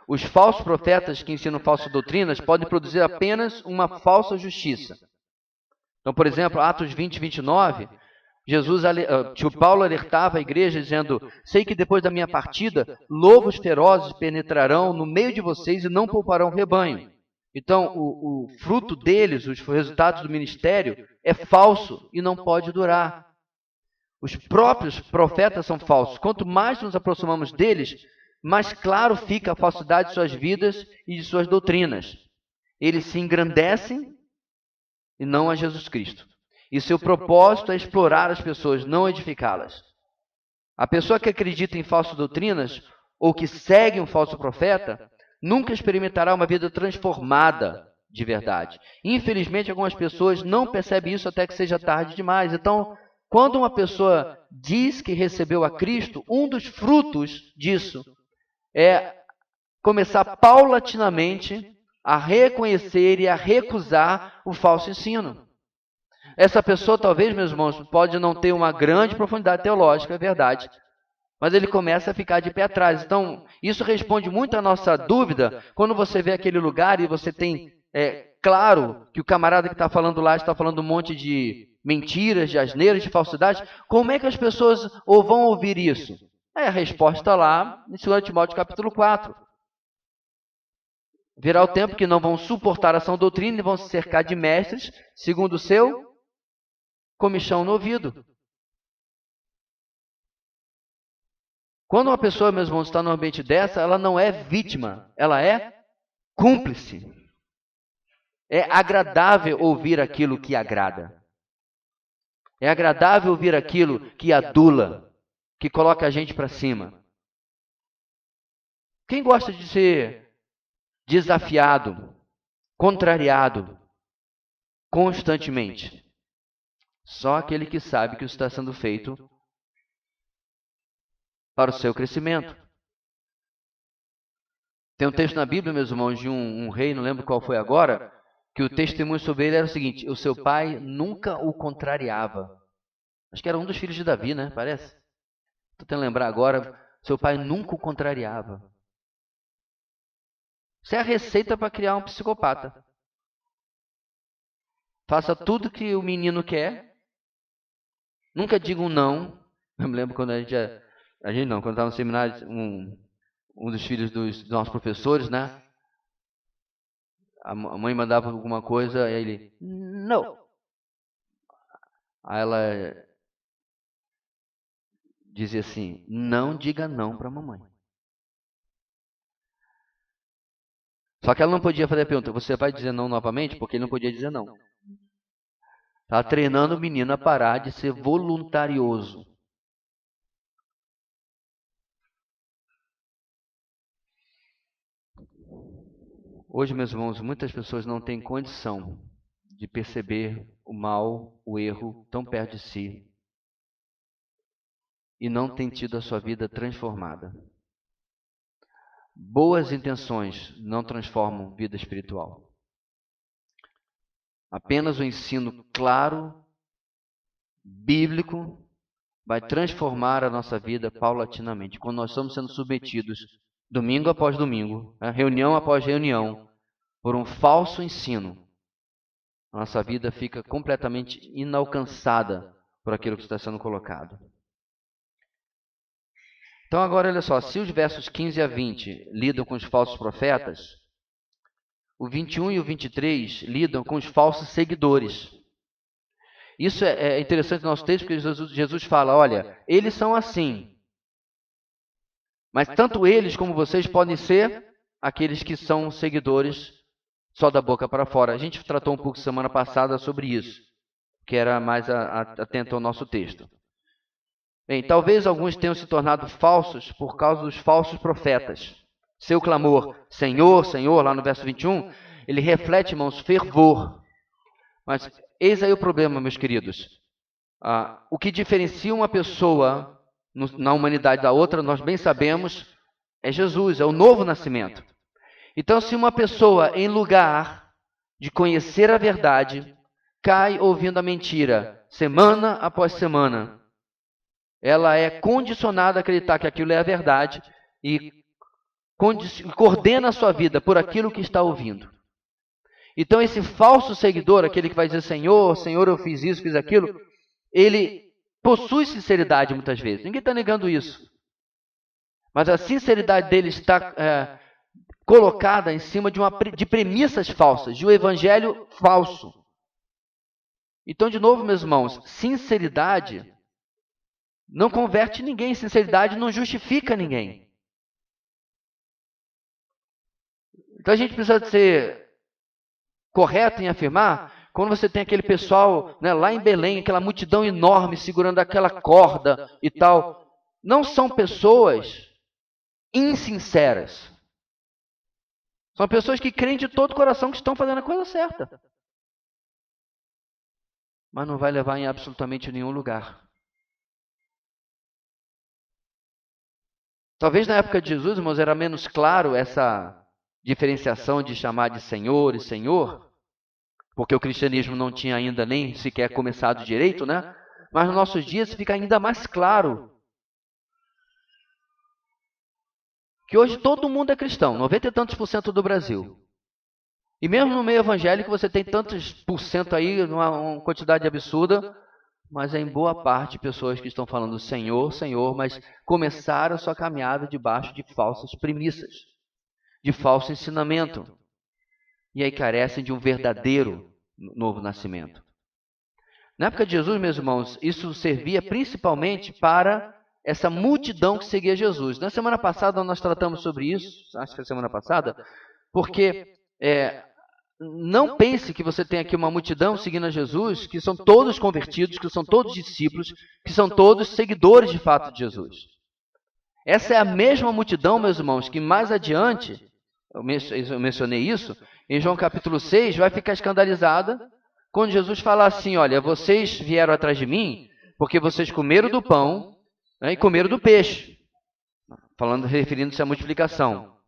Os falsos profetas que ensinam falsas doutrinas podem produzir apenas uma falsa justiça. Então, por exemplo, Atos 20, 29, Paulo alertava a igreja dizendo: sei que depois da minha partida, lobos ferozes penetrarão no meio de vocês e não pouparão o rebanho. Então, o fruto deles, os resultados do ministério, é falso e não pode durar. Os próprios profetas são falsos. Quanto mais nos aproximamos deles, mais claro fica a falsidade de suas vidas e de suas doutrinas. Eles se engrandecem e não a Jesus Cristo. E seu propósito é explorar as pessoas, não edificá-las. A pessoa que acredita em falsas doutrinas ou que segue um falso profeta nunca experimentará uma vida transformada de verdade. Infelizmente, algumas pessoas não percebem isso até que seja tarde demais. Então, quando uma pessoa diz que recebeu a Cristo, um dos frutos disso é começar paulatinamente a reconhecer e a recusar o falso ensino. Essa pessoa, talvez, meus irmãos, pode não ter uma grande profundidade teológica, é verdade, mas ele começa a ficar de pé atrás. Então, isso responde muito à nossa dúvida, quando você vê aquele lugar e você tem, claro, que o camarada que está falando lá está falando um monte de mentiras, de asneiras, de falsidades. Como é que as pessoas vão ouvir isso? A resposta lá em 2 Timóteo capítulo 4. Virá o tempo que não vão suportar a sã doutrina e vão se cercar de mestres, segundo o seu comichão no ouvido. Quando uma pessoa, meus irmãos, está num ambiente dessa, ela não é vítima, ela é cúmplice. É agradável ouvir aquilo que agrada. É agradável ouvir aquilo que adula, que coloca a gente para cima. Quem gosta de ser desafiado, contrariado, constantemente? Só aquele que sabe que isso está sendo feito para o seu crescimento. Tem um texto na Bíblia, meus irmãos, de um rei, não lembro qual foi agora, que o testemunho sobre ele era o seguinte: o seu pai nunca o contrariava. Acho que era um dos filhos de Davi, né? Parece. Estou tentando lembrar agora. Seu pai nunca o contrariava. Isso é a receita para criar um psicopata. Faça tudo que o menino quer. Nunca diga um não. Eu me lembro quando quando estava no seminário, um dos filhos dos nossos professores, né? A mãe mandava alguma coisa, aí ele, não. Aí ela dizia assim: não diga não para a mamãe. Só que ela não podia fazer a pergunta: você vai dizer não novamente? Porque ele não podia dizer não. Estava treinando o menino a parar de ser voluntarioso. Hoje, meus irmãos, muitas pessoas não têm condição de perceber o mal, o erro tão perto de si e não têm tido a sua vida transformada. Boas intenções não transformam vida espiritual. Apenas o ensino claro bíblico vai transformar a nossa vida paulatinamente. Quando nós estamos sendo submetidos, domingo após domingo, reunião após reunião, por um falso ensino, a nossa vida fica completamente inalcançada por aquilo que está sendo colocado. Então agora olha só, se os versos 15 a 20 lidam com os falsos profetas, o 21 e o 23 lidam com os falsos seguidores. Isso é interessante no nosso texto, porque Jesus fala, olha, eles são assim, mas tanto eles como vocês podem ser aqueles que são seguidores só da boca para fora. A gente tratou um pouco semana passada sobre isso, que era mais atento ao nosso texto. Bem, talvez alguns tenham se tornado falsos por causa dos falsos profetas. Seu clamor, Senhor, Senhor, lá no verso 21, ele reflete, irmãos, fervor. Mas eis aí o problema, meus queridos. O que diferencia uma pessoa na humanidade da outra, nós bem sabemos, é Jesus, é o novo nascimento. Então, se uma pessoa, em lugar de conhecer a verdade, cai ouvindo a mentira, semana após semana, ela é condicionada a acreditar que aquilo é a verdade e coordena a sua vida por aquilo que está ouvindo. Então, esse falso seguidor, aquele que vai dizer, Senhor, Senhor, eu fiz isso, fiz aquilo, ele possui sinceridade muitas vezes. Ninguém está negando isso. Mas a sinceridade dele está colocada em cima de premissas falsas, de um evangelho falso. Então, de novo, meus irmãos, sinceridade não converte ninguém, sinceridade não justifica ninguém. Então a gente precisa ser correto em afirmar, quando você tem aquele pessoal, né, lá em Belém, aquela multidão enorme segurando aquela corda e tal, não são pessoas insinceras. São pessoas que creem de todo o coração que estão fazendo a coisa certa. Mas não vai levar em absolutamente nenhum lugar. Talvez na época de Jesus, irmãos, era menos claro essa diferenciação de chamar de Senhor e Senhor, porque o cristianismo não tinha ainda nem sequer começado direito, né? Mas nos nossos dias fica ainda mais claro que hoje todo mundo é cristão, 90 e tantos % do Brasil. E mesmo no meio evangélico você tem tantos % aí, uma quantidade absurda, mas é em boa parte pessoas que estão falando Senhor, Senhor, mas começaram sua caminhada debaixo de falsas premissas, de falso ensinamento. E aí carecem de um verdadeiro novo nascimento. Na época de Jesus, meus irmãos, isso servia principalmente para essa multidão que seguia Jesus. Na semana passada nós tratamos sobre isso, acho que foi semana passada, porque não pense que você tem aqui uma multidão seguindo a Jesus, que são todos convertidos, que são todos discípulos, que são todos seguidores de fato de Jesus. Essa é a mesma multidão, meus irmãos, que mais adiante, eu mencionei isso, em João capítulo 6, vai ficar escandalizada quando Jesus fala assim, olha, vocês vieram atrás de mim porque vocês comeram do pão, né, e comeram do peixe, referindo-se à multiplicação.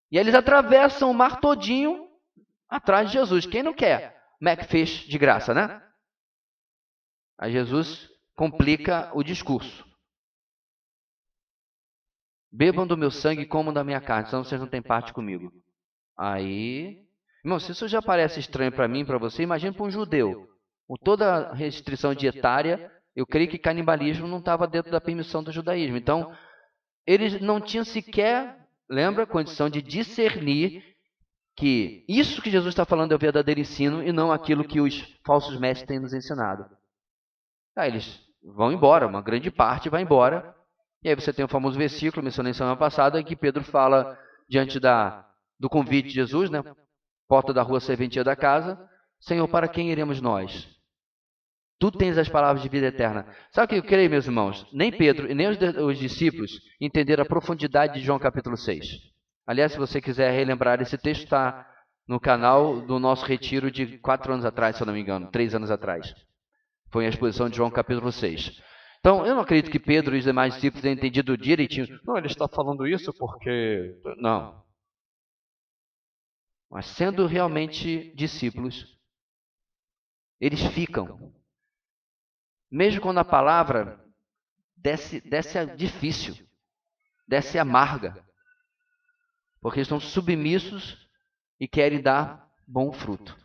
E eles atravessam o mar todinho atrás de Jesus. Quem não quer Macfish de graça, né? Aí Jesus complica o discurso. Bebam do meu sangue e comam da minha carne, senão vocês não têm parte comigo. Aí, irmão, se isso já parece estranho para mim e para você, imagine para um judeu. Com toda a restrição dietária, eu creio que canibalismo não estava dentro da permissão do judaísmo. Então, eles não tinham sequer, lembra, condição de discernir que isso que Jesus está falando é o verdadeiro ensino e não aquilo que os falsos mestres têm nos ensinado. Aí eles vão embora, uma grande parte vai embora. E aí você tem o famoso versículo, mencionei semana passada, em que Pedro fala diante do convite de Jesus, né? Porta da rua, serventia da casa. Senhor, para quem iremos nós? Tu tens as palavras de vida eterna. Sabe o que eu creio, meus irmãos? Nem Pedro e nem os discípulos entenderam a profundidade de João capítulo 6. Aliás, se você quiser relembrar esse texto, está no canal do nosso retiro de 4 anos atrás, se eu não me engano, 3 anos atrás. Foi a exposição de João capítulo 6. Então, eu não acredito que Pedro e os demais discípulos tenham entendido direitinho. Não, ele está falando isso porque... Não. Mas sendo realmente discípulos, eles ficam mesmo quando a palavra desce difícil, desce amarga, porque estão submissos e querem dar bom fruto.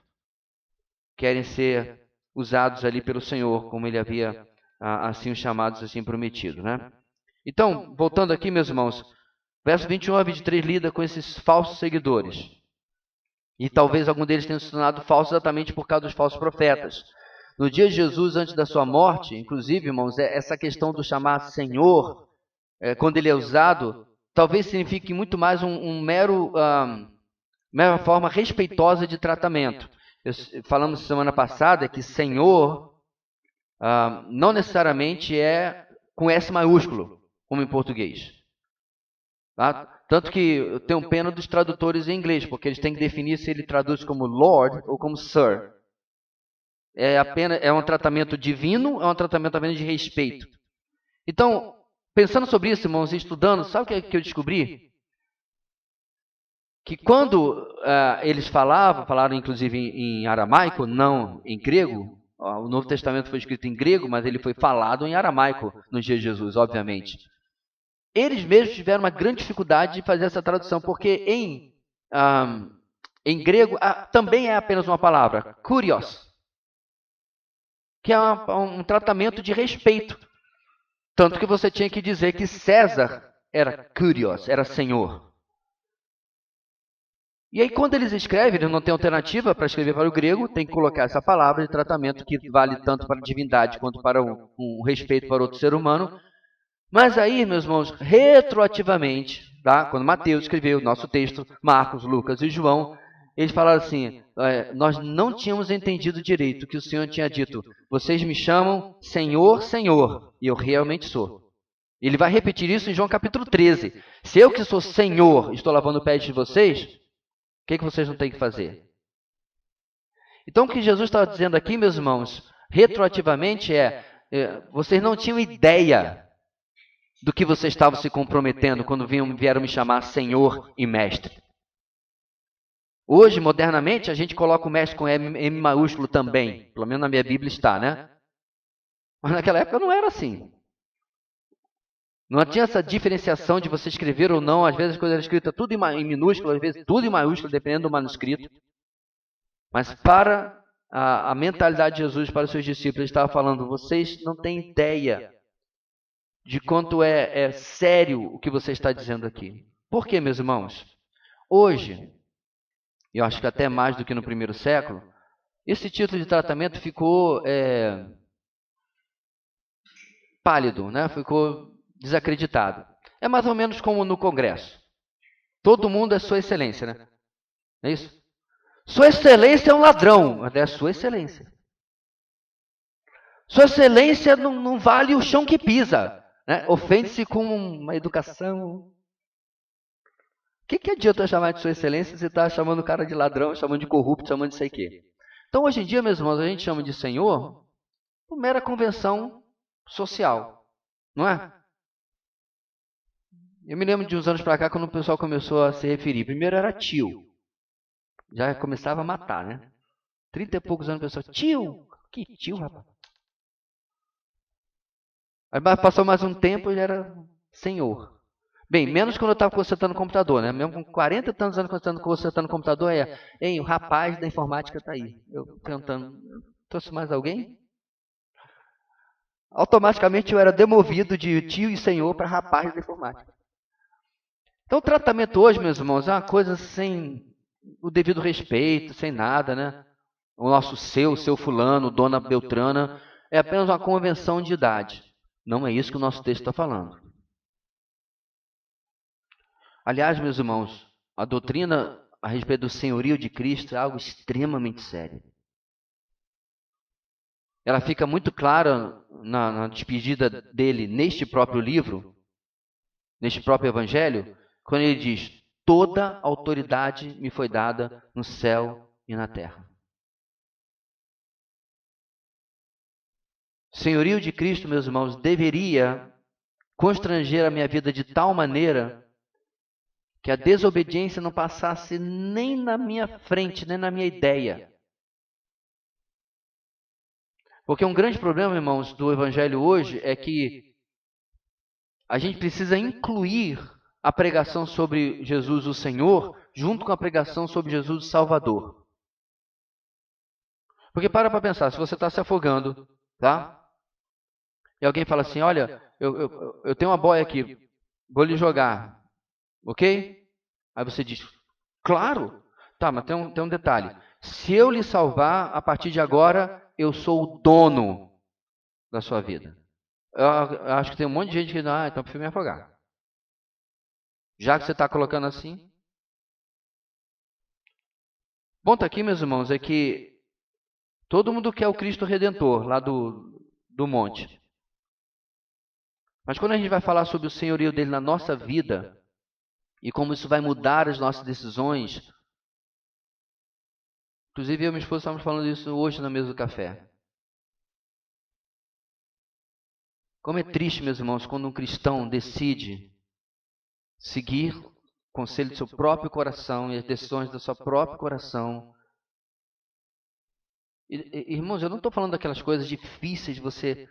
Querem ser usados ali pelo Senhor, como Ele havia assim os chamados, assim prometido, né? Então, voltando aqui, meus irmãos, verso 21 a 23 lida com esses falsos seguidores. E talvez algum deles tenha se tornado falso exatamente por causa dos falsos profetas. No dia de Jesus, antes da sua morte, inclusive, irmãos, essa questão do chamar Senhor, quando ele é usado, talvez signifique muito mais mera forma respeitosa de tratamento. Falamos semana passada que Senhor não necessariamente é com S maiúsculo, como em português. Tá? Tanto que eu tenho pena dos tradutores em inglês, porque eles têm que definir se ele traduz como Lord ou como Sir. É um tratamento divino, é um tratamento apenas de respeito. Então, pensando sobre isso, irmãos, e estudando, sabe o que eu descobri? Que quando eles falaram inclusive em aramaico, não em grego. O Novo Testamento foi escrito em grego, mas ele foi falado em aramaico nos dias de Jesus, obviamente. Eles mesmos tiveram uma grande dificuldade de fazer essa tradução, porque em grego também é apenas uma palavra, kurios, que é um tratamento de respeito. Tanto que você tinha que dizer que César era kurios, era senhor. E aí, quando eles escrevem, eles não têm alternativa para escrever para o grego, tem que colocar essa palavra de tratamento que vale tanto para a divindade quanto para um respeito para outro ser humano. Mas aí, meus irmãos, retroativamente, tá? Quando Mateus escreveu o nosso texto, Marcos, Lucas e João, eles falaram assim, nós não tínhamos entendido direito o que o Senhor tinha dito. Vocês me chamam Senhor, Senhor, e eu realmente sou. Ele vai repetir isso em João capítulo 13. Se eu que sou Senhor estou lavando os pés de vocês, o que vocês não têm que fazer? Então, o que Jesus estava dizendo aqui, meus irmãos, retroativamente vocês não tinham ideia do que vocês estavam se comprometendo quando vieram me chamar Senhor e Mestre. Hoje, modernamente, a gente coloca o mestre com M maiúsculo também. Pelo menos na minha Bíblia está, né? Mas naquela época não era assim. Não tinha essa diferenciação de você escrever ou não. Às vezes as coisas eram escritas tudo em minúsculo, às vezes tudo em maiúsculo, dependendo do manuscrito. Mas para a mentalidade de Jesus, para os seus discípulos, ele estava falando, vocês não têm ideia de quanto é sério o que você está dizendo aqui. Por quê, meus irmãos? Hoje, eu acho que até mais do que no primeiro século, esse título de tratamento ficou pálido, né? Ficou desacreditado. É mais ou menos como no Congresso. Todo mundo é Sua Excelência, né? Não é isso? Sua Excelência é um ladrão, mas é Sua Excelência. Sua Excelência não vale o chão que pisa. Né? Ofende-se com uma educação. O que adianta chamar de Sua Excelência se você está chamando o cara de ladrão, chamando de corrupto, chamando de sei o quê? Então, hoje em dia, meus irmãos, a gente chama de Senhor por mera convenção social, não é? Eu me lembro de uns anos para cá, quando o pessoal começou a se referir. Primeiro era tio. Já começava a matar, né? 30 e poucos anos o pessoal, tio! Que tio, rapaz? Aí passou mais um tempo e já era senhor. Bem, menos quando eu estava consertando o computador, né? Mesmo com 40 e tantos anos consertando o computador, o rapaz da informática está aí. Eu perguntando, trouxe mais alguém? Automaticamente eu era demovido de tio e senhor para rapaz da informática. Então o tratamento hoje, meus irmãos, é uma coisa sem o devido respeito, sem nada, né? O nosso seu fulano, dona Beltrana, é apenas uma convenção de idade. Não é isso que o nosso texto está falando. Aliás, meus irmãos, a doutrina a respeito do senhorio de Cristo é algo extremamente sério. Ela fica muito clara na despedida dele neste próprio livro, neste próprio evangelho, quando ele diz, toda autoridade me foi dada no céu e na terra. O senhorio de Cristo, meus irmãos, deveria constranger a minha vida de tal maneira que a desobediência não passasse nem na minha frente, nem na minha ideia. Porque um grande problema, irmãos, do Evangelho hoje é que a gente precisa incluir a pregação sobre Jesus o Senhor junto com a pregação sobre Jesus o Salvador. Porque para pensar, se você está se afogando, tá? E alguém fala assim, olha, eu tenho uma boia aqui, vou lhe jogar, ok? Aí você diz, claro, tá, mas tem um detalhe. Se eu lhe salvar, a partir de agora, eu sou o dono da sua vida. Eu acho que tem um monte de gente que diz, então eu prefiro me afogar. Já que você está colocando assim. O ponto aqui, meus irmãos, é que todo mundo quer o Cristo Redentor, lá do monte. Mas quando a gente vai falar sobre o senhorio dele na nossa vida, e como isso vai mudar as nossas decisões, inclusive eu e minha esposa estávamos falando isso hoje na mesa do café. Como é triste, meus irmãos, quando um cristão decide seguir o conselho do seu próprio coração e as decisões do seu próprio coração. Irmãos, eu não estou falando daquelas coisas difíceis de você...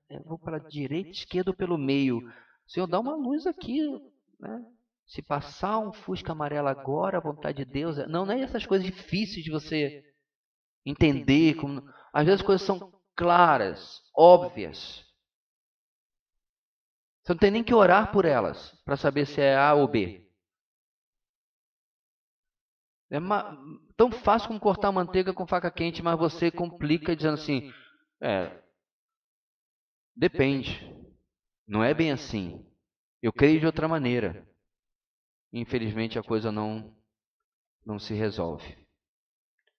eu vou para a direita, esquerda ou pelo meio. Senhor, dá uma luz aqui, né? Se passar um fusca amarelo agora, a vontade de Deus... Não é essas coisas difíceis de você entender. Às vezes as coisas são claras, óbvias. Você não tem nem que orar por elas para saber se é A ou B. É tão fácil como cortar manteiga com faca quente, mas você complica dizendo assim, depende, não é bem assim. Eu creio de outra maneira. Infelizmente a coisa não se resolve.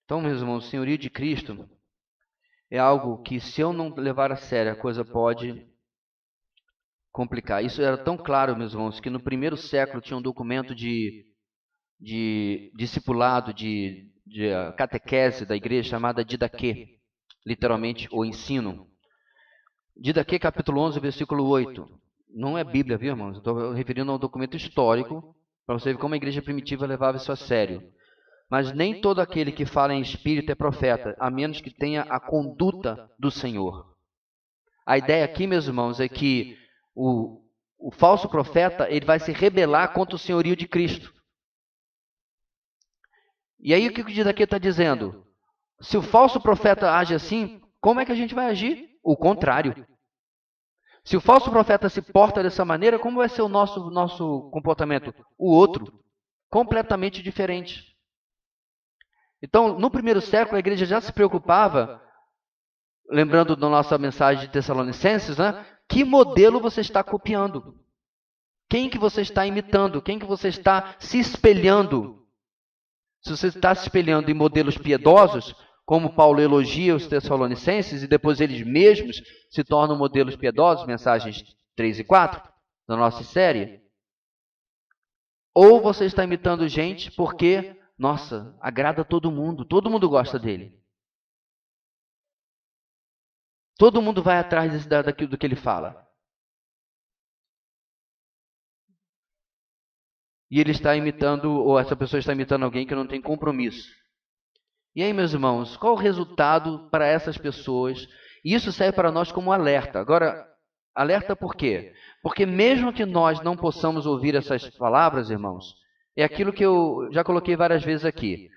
Então, meus irmãos, o senhorio de Cristo é algo que, se eu não levar a sério, a coisa pode complicar. Isso era tão claro, meus irmãos, que no primeiro século tinha um documento de discipulado, de catequese da igreja chamada Didaquê, literalmente o ensino. Didaquê, capítulo 11, versículo 8. Não é Bíblia, viu, irmãos? Estou referindo a um documento histórico para você ver como a igreja primitiva levava isso a sério. Mas nem todo aquele que fala em espírito é profeta, a menos que tenha a conduta do Senhor. A ideia aqui, meus irmãos, é que o falso profeta ele vai se rebelar contra o senhorio de Cristo. E aí o que o Didaquê está dizendo? Se o falso profeta age assim, como é que a gente vai agir? O contrário. Se o falso profeta se porta dessa maneira, como vai ser o nosso comportamento? O outro. Completamente diferente. Então, no primeiro século, a igreja já se preocupava, lembrando da nossa mensagem de Tessalonicenses, né? Que modelo você está copiando? Quem que você está imitando? Quem que você está se espelhando? Se você está se espelhando em modelos piedosos, como Paulo elogia os Tessalonicenses, e depois eles mesmos se tornam modelos piedosos, mensagens 3 e 4, da nossa série, ou você está imitando gente porque, nossa, agrada todo mundo gosta dele. Todo mundo vai atrás daquilo do que ele fala. E ele está imitando, ou essa pessoa está imitando alguém que não tem compromisso. E aí, meus irmãos, qual o resultado para essas pessoas? E isso serve para nós como alerta. Agora, alerta por quê? Porque mesmo que nós não possamos ouvir essas palavras, irmãos, é aquilo que eu já coloquei várias vezes aqui.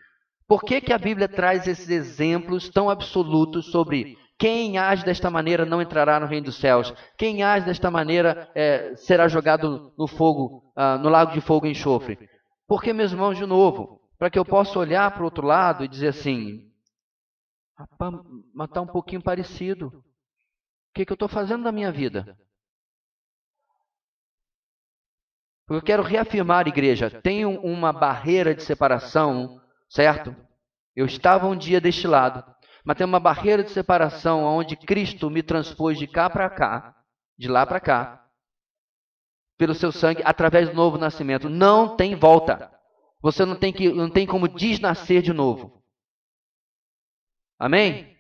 Por que a Bíblia traz esses exemplos tão absolutos sobre quem age desta maneira não entrará no reino dos céus? Quem age desta maneira será jogado no fogo, no lago de fogo e enxofre? Porque, meus irmãos, de novo, para que eu possa olhar para o outro lado e dizer assim, mas está um pouquinho parecido. O que eu estou fazendo na minha vida? Porque eu quero reafirmar, igreja, tem uma barreira de separação, certo? Eu estava um dia deste lado, mas tem uma barreira de separação onde Cristo me transpôs de cá para cá, de lá para cá, pelo seu sangue, através do novo nascimento. Não tem volta. Você não tem como desnascer de novo. Amém?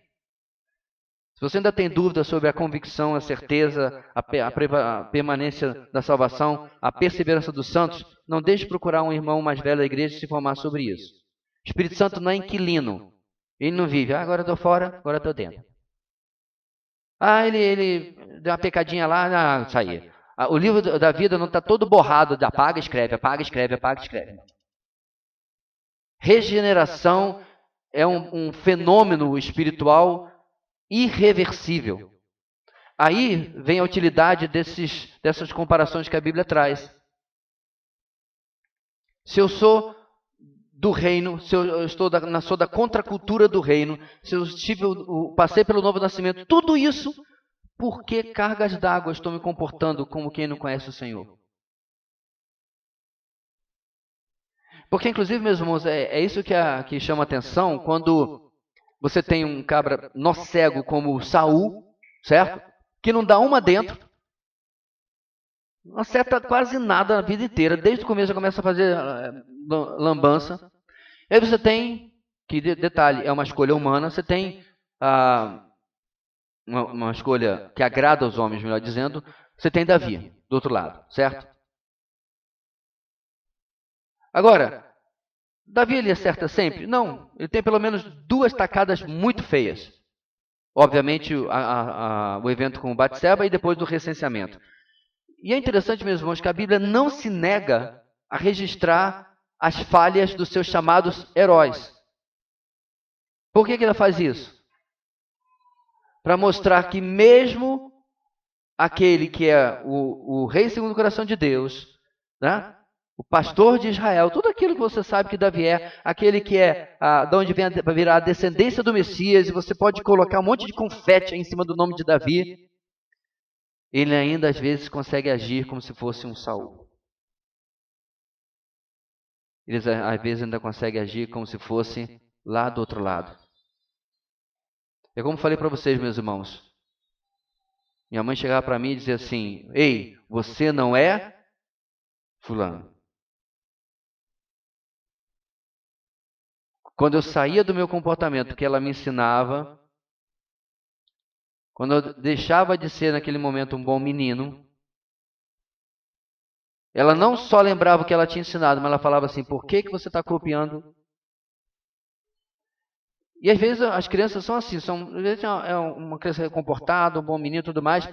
Se você ainda tem dúvida sobre a convicção, a certeza, a permanência da salvação, a perseverança dos santos, não deixe de procurar um irmão mais velho da igreja e se informar sobre isso. O Espírito Santo não é inquilino. Ele não vive, agora estou fora, agora estou dentro. Ele deu uma pecadinha lá, isso aí. O livro da vida não está todo borrado de apaga, escreve, apaga, escreve, apaga, escreve. Regeneração é um fenômeno espiritual irreversível. Aí vem a utilidade dessas comparações que a Bíblia traz. Se eu sou do reino, se eu sou da contracultura do reino, se eu passei pelo novo nascimento, tudo isso, por que cargas d'água estou me comportando como quem não conhece o Senhor? Porque, inclusive, meus irmãos, é isso que chama atenção quando você tem um cabra nó cego como Saul, certo? Que não dá uma dentro, não acerta quase nada na vida inteira. Desde o começo já começa a fazer lambança. Aí você tem, que detalhe, é uma escolha humana, você tem uma escolha que agrada aos homens, melhor dizendo, você tem Davi, do outro lado, certo? Agora, Davi ele acerta sempre? Não, ele tem pelo menos 2 tacadas muito feias. Obviamente, o evento com Batseba e depois do recenseamento. E é interessante, meus irmãos, que a Bíblia não se nega a registrar as falhas dos seus chamados heróis. Por que ela faz isso? Para mostrar que mesmo aquele que é o rei segundo o coração de Deus, né? O pastor de Israel, tudo aquilo que você sabe que Davi é, aquele que é de onde vem para virar a descendência do Messias, e você pode colocar um monte de confete em cima do nome de Davi, ele ainda às vezes consegue agir como se fosse um Saul. Ele às vezes ainda consegue agir como se fosse lá do outro lado. É como falei para vocês, meus irmãos. Minha mãe chegava para mim e dizia assim: ei, você não é fulano. Quando eu saía do meu comportamento que ela me ensinava, quando eu deixava de ser naquele momento um bom menino, ela não só lembrava o que ela tinha ensinado, mas ela falava assim: por que você está copiando? E às vezes as crianças são assim, às vezes é uma criança comportada, um bom menino e tudo mais,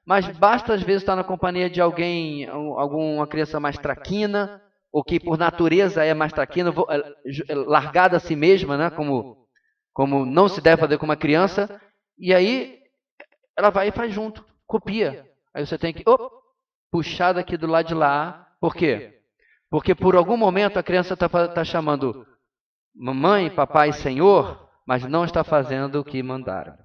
mas basta às vezes estar na companhia de alguém, alguma criança mais traquina, ou que por natureza é mais traquina, largada a si mesma, né, como não se deve fazer com uma criança, e aí ela vai e faz junto, copia. Aí você tem que puxar daqui do lado de lá. Por quê? Porque por algum momento a criança está chamando mamãe, papai, senhor, mas não está fazendo o que mandaram.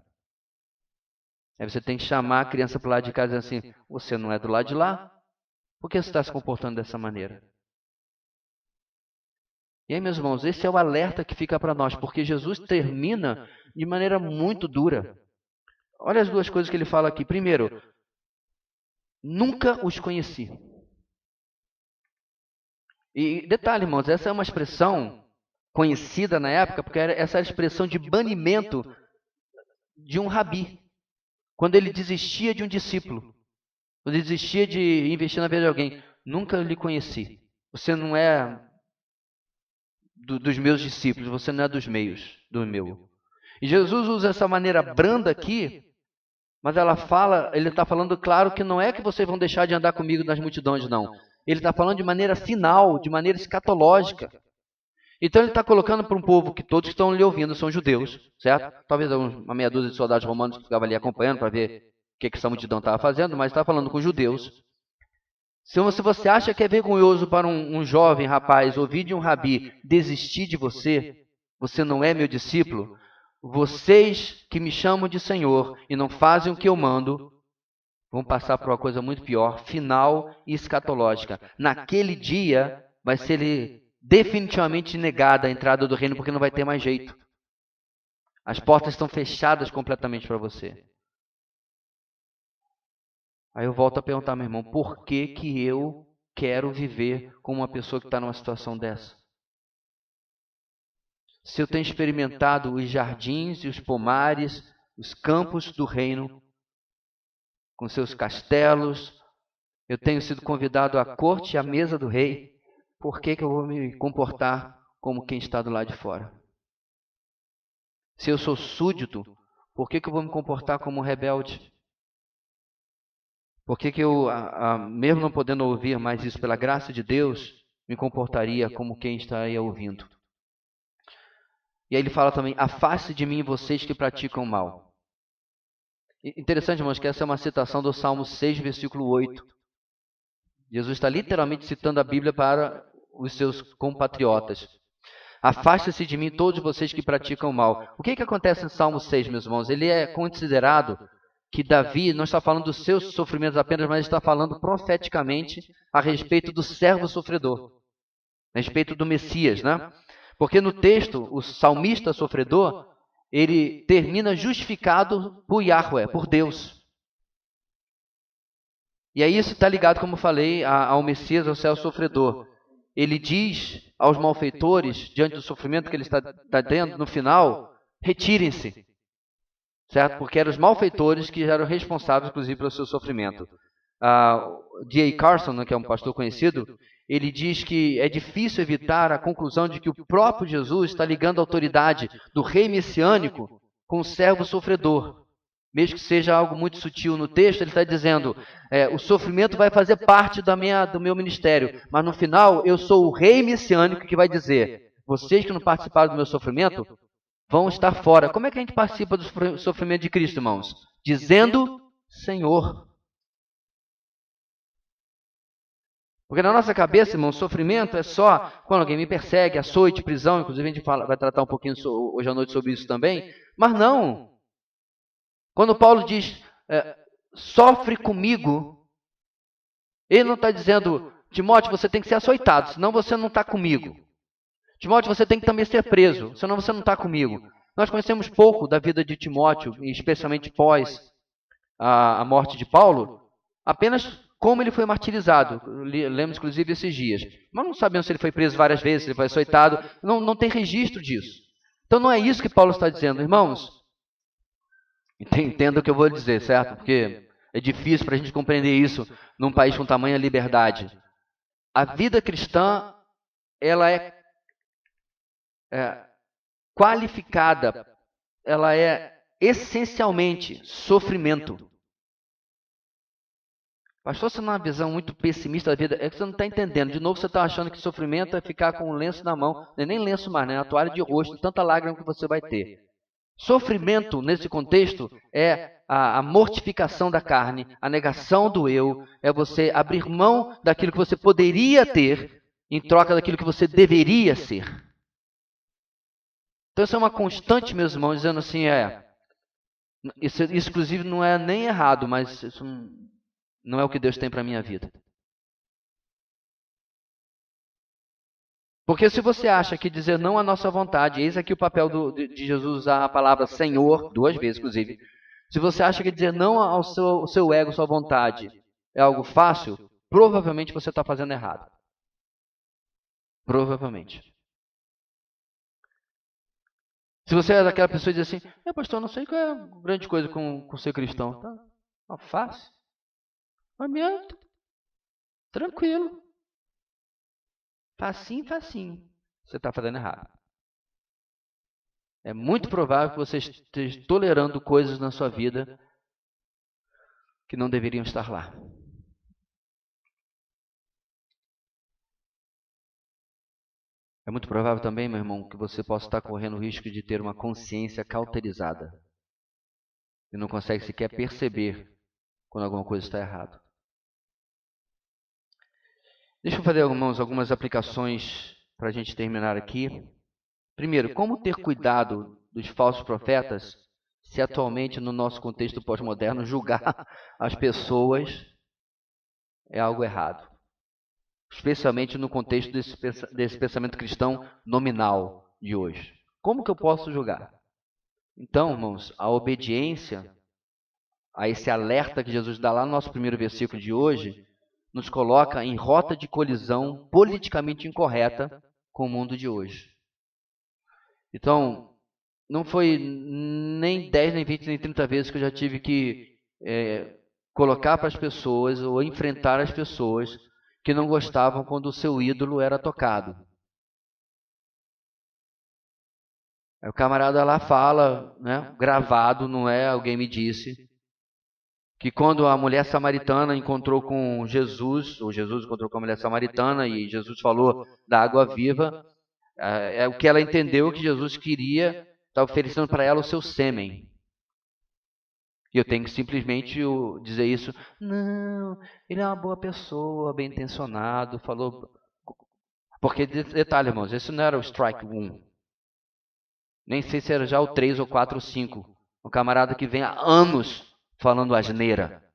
Aí você tem que chamar a criança para o lado de casa e dizer assim: você não é do lado de lá? Por que você está se comportando dessa maneira? E aí, meus irmãos, esse é o alerta que fica para nós, porque Jesus termina de maneira muito dura. Olha as 2 coisas que ele fala aqui. Primeiro, nunca os conheci. E detalhe, irmãos, essa é uma expressão conhecida na época, porque essa era a expressão de banimento de um rabi. Quando ele desistia de um discípulo, quando ele desistia de investir na vida de alguém, nunca lhe conheci. Você não é dos meus discípulos, você não é dos meus, do meu. E Jesus usa essa maneira branda aqui, mas ele está falando claro que não é que vocês vão deixar de andar comigo nas multidões, não. Ele está falando de maneira final, de maneira escatológica. Então ele está colocando para um povo que todos que estão lhe ouvindo são judeus, certo? Talvez uma meia dúzia de soldados romanos que ficavam ali acompanhando para ver o que essa multidão estava fazendo, mas está falando com judeus. Se você acha que é vergonhoso para um jovem rapaz ouvir de um rabi desistir de você, você não é meu discípulo, vocês que me chamam de Senhor e não fazem o que eu mando, vão passar por uma coisa muito pior, final e escatológica. Naquele dia vai ser definitivamente negada a entrada do reino, porque não vai ter mais jeito. As portas estão fechadas completamente para você. Aí eu volto a perguntar, meu irmão, por que eu quero viver com uma pessoa que está numa situação dessa? Se eu tenho experimentado os jardins e os pomares, os campos do reino, com seus castelos, eu tenho sido convidado à corte e à mesa do rei, por que eu vou me comportar como quem está do lado de fora? Se eu sou súdito, Por que eu vou me comportar como um rebelde? Por que eu, mesmo não podendo ouvir mais isso pela graça de Deus, me comportaria como quem estaria ouvindo? E aí ele fala também, afaste de mim vocês que praticam mal. Interessante, irmãos, que essa é uma citação do Salmo 6, versículo 8. Jesus está literalmente citando a Bíblia para os seus compatriotas. Afaste-se de mim todos vocês que praticam mal. O que acontece em Salmo 6, meus irmãos? Ele é considerado que Davi não está falando dos seus sofrimentos apenas, mas está falando profeticamente a respeito do servo sofredor, a respeito do Messias, né? Porque no texto, o salmista sofredor, ele termina justificado por Yahweh, por Deus. E aí isso está ligado, como eu falei, ao Messias, ao servo sofredor. Ele diz aos malfeitores, diante do sofrimento que ele está tendo, no final, retirem-se. Certo? Porque eram os malfeitores que eram responsáveis, inclusive, pelo seu sofrimento. D.A. Carson, que é um pastor conhecido, ele diz que é difícil evitar a conclusão de que o próprio Jesus está ligando a autoridade do rei messiânico com o servo sofredor. Mesmo que seja algo muito sutil no texto, ele está dizendo, o sofrimento vai fazer parte do meu ministério, mas no final eu sou o rei messiânico que vai dizer, vocês que não participaram do meu sofrimento, vão estar fora. Como é que a gente participa do sofrimento de Cristo, irmãos? Dizendo, Senhor. Porque na nossa cabeça, irmão, sofrimento é só quando alguém me persegue, açoite, prisão. Inclusive a gente vai tratar um pouquinho hoje à noite sobre isso também. Mas não. Quando Paulo diz, sofre comigo, ele não está dizendo, Timóteo, você tem que ser açoitado, senão você não está comigo. Timóteo, você tem que também ser preso, senão você não está comigo. Nós conhecemos pouco da vida de Timóteo, especialmente pós a morte de Paulo, apenas como ele foi martirizado. Lemos, inclusive, esses dias. Mas não sabemos se ele foi preso várias vezes, se ele foi açoitado. Não tem registro disso. Então não é isso que Paulo está dizendo. Irmãos, entenda o que eu vou dizer, certo? Porque é difícil para a gente compreender isso num país com tamanha liberdade. A vida cristã, ela é qualificada, ela é essencialmente sofrimento. Pastor, você não é uma visão muito pessimista da vida, é que você não está entendendo. De novo, você está achando que sofrimento é ficar com um lenço na mão, não é nem lenço mais, né? A toalha de rosto, tanta lágrima que você vai ter. Sofrimento, nesse contexto, é a mortificação da carne, a negação do eu, é você abrir mão daquilo que você poderia ter em troca daquilo que você deveria ser. Então, isso é uma constante, meus irmãos, dizendo assim, isso inclusive não é nem errado, mas isso não é o que Deus tem para a minha vida. Porque se você acha que dizer não à nossa vontade, eis aqui o papel de Jesus usar a palavra Senhor, 2 vezes inclusive, se você acha que dizer não ao seu ego, sua vontade, é algo fácil, provavelmente você está fazendo errado. Provavelmente. Se você é daquela pessoa que diz assim, pastor, não sei qual é a grande coisa com ser cristão. Tá fácil. Mas tranquilo. Facinho, facinho. Você está fazendo errado. É muito provável que você esteja tolerando coisas na sua vida que não deveriam estar lá. É muito provável também, meu irmão, que você possa estar correndo o risco de ter uma consciência cauterizada e não consegue sequer perceber quando alguma coisa está errada. Deixa eu fazer, irmãos, algumas aplicações para a gente terminar aqui. Primeiro, como ter cuidado dos falsos profetas se atualmente no nosso contexto pós-moderno julgar as pessoas é algo errado? Especialmente no contexto desse pensamento cristão nominal de hoje. Como que eu posso julgar? Então, irmãos, a obediência a esse alerta que Jesus dá lá no nosso primeiro versículo de hoje, nos coloca em rota de colisão politicamente incorreta com o mundo de hoje. Então, não foi nem 10, nem 20, nem 30 vezes que eu já tive que colocar para as pessoas ou enfrentar as pessoas que não gostavam quando o seu ídolo era tocado. Aí o camarada lá fala, né, gravado, não é, alguém me disse, que quando a mulher samaritana encontrou com Jesus, ou Jesus encontrou com a mulher samaritana e Jesus falou da água viva, é o que ela entendeu que Jesus queria, está oferecendo para ela o seu sêmen. E eu tenho que simplesmente dizer isso. Não, ele é uma boa pessoa, bem intencionado, falou. Porque, detalhe, irmãos, esse não era o strike 1. Nem sei se era já o 3 ou 4 ou 5. Um camarada que vem há anos falando asneira.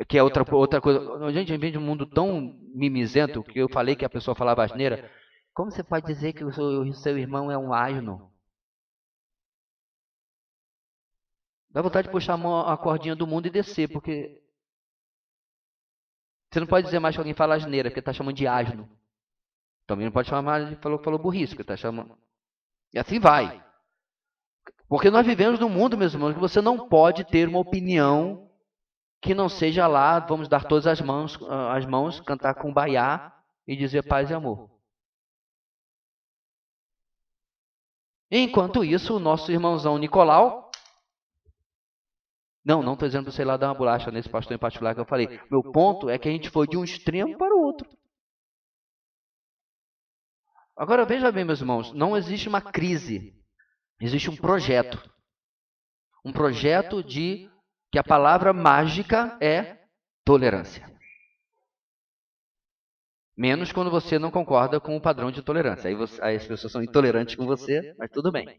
Que é outra coisa. Gente, a gente vive um mundo tão mimizento que eu falei que a pessoa falava asneira. Como você pode dizer que o seu irmão é um asno? Dá vontade de puxar a cordinha do mundo e descer, porque você não pode dizer mais que alguém fala asneira, porque está chamando de asno. Também não pode chamar de falou burrice, porque está chamando. E assim vai. Porque nós vivemos num mundo, meus irmãos, que você não pode ter uma opinião que não seja lá, vamos dar todas as mãos, cantar com baiá e dizer paz e amor. Enquanto isso, o nosso irmãozão Nicolau... Não estou dizendo para você ir lá dar uma bolacha nesse pastor em particular que eu falei. Meu ponto é que a gente foi de um extremo para o outro. Agora, veja bem, meus irmãos, não existe uma crise. Existe um projeto. Um projeto de que a palavra mágica é tolerância. Menos quando você não concorda com o padrão de tolerância. Aí as pessoas são intolerantes com você, mas tudo bem.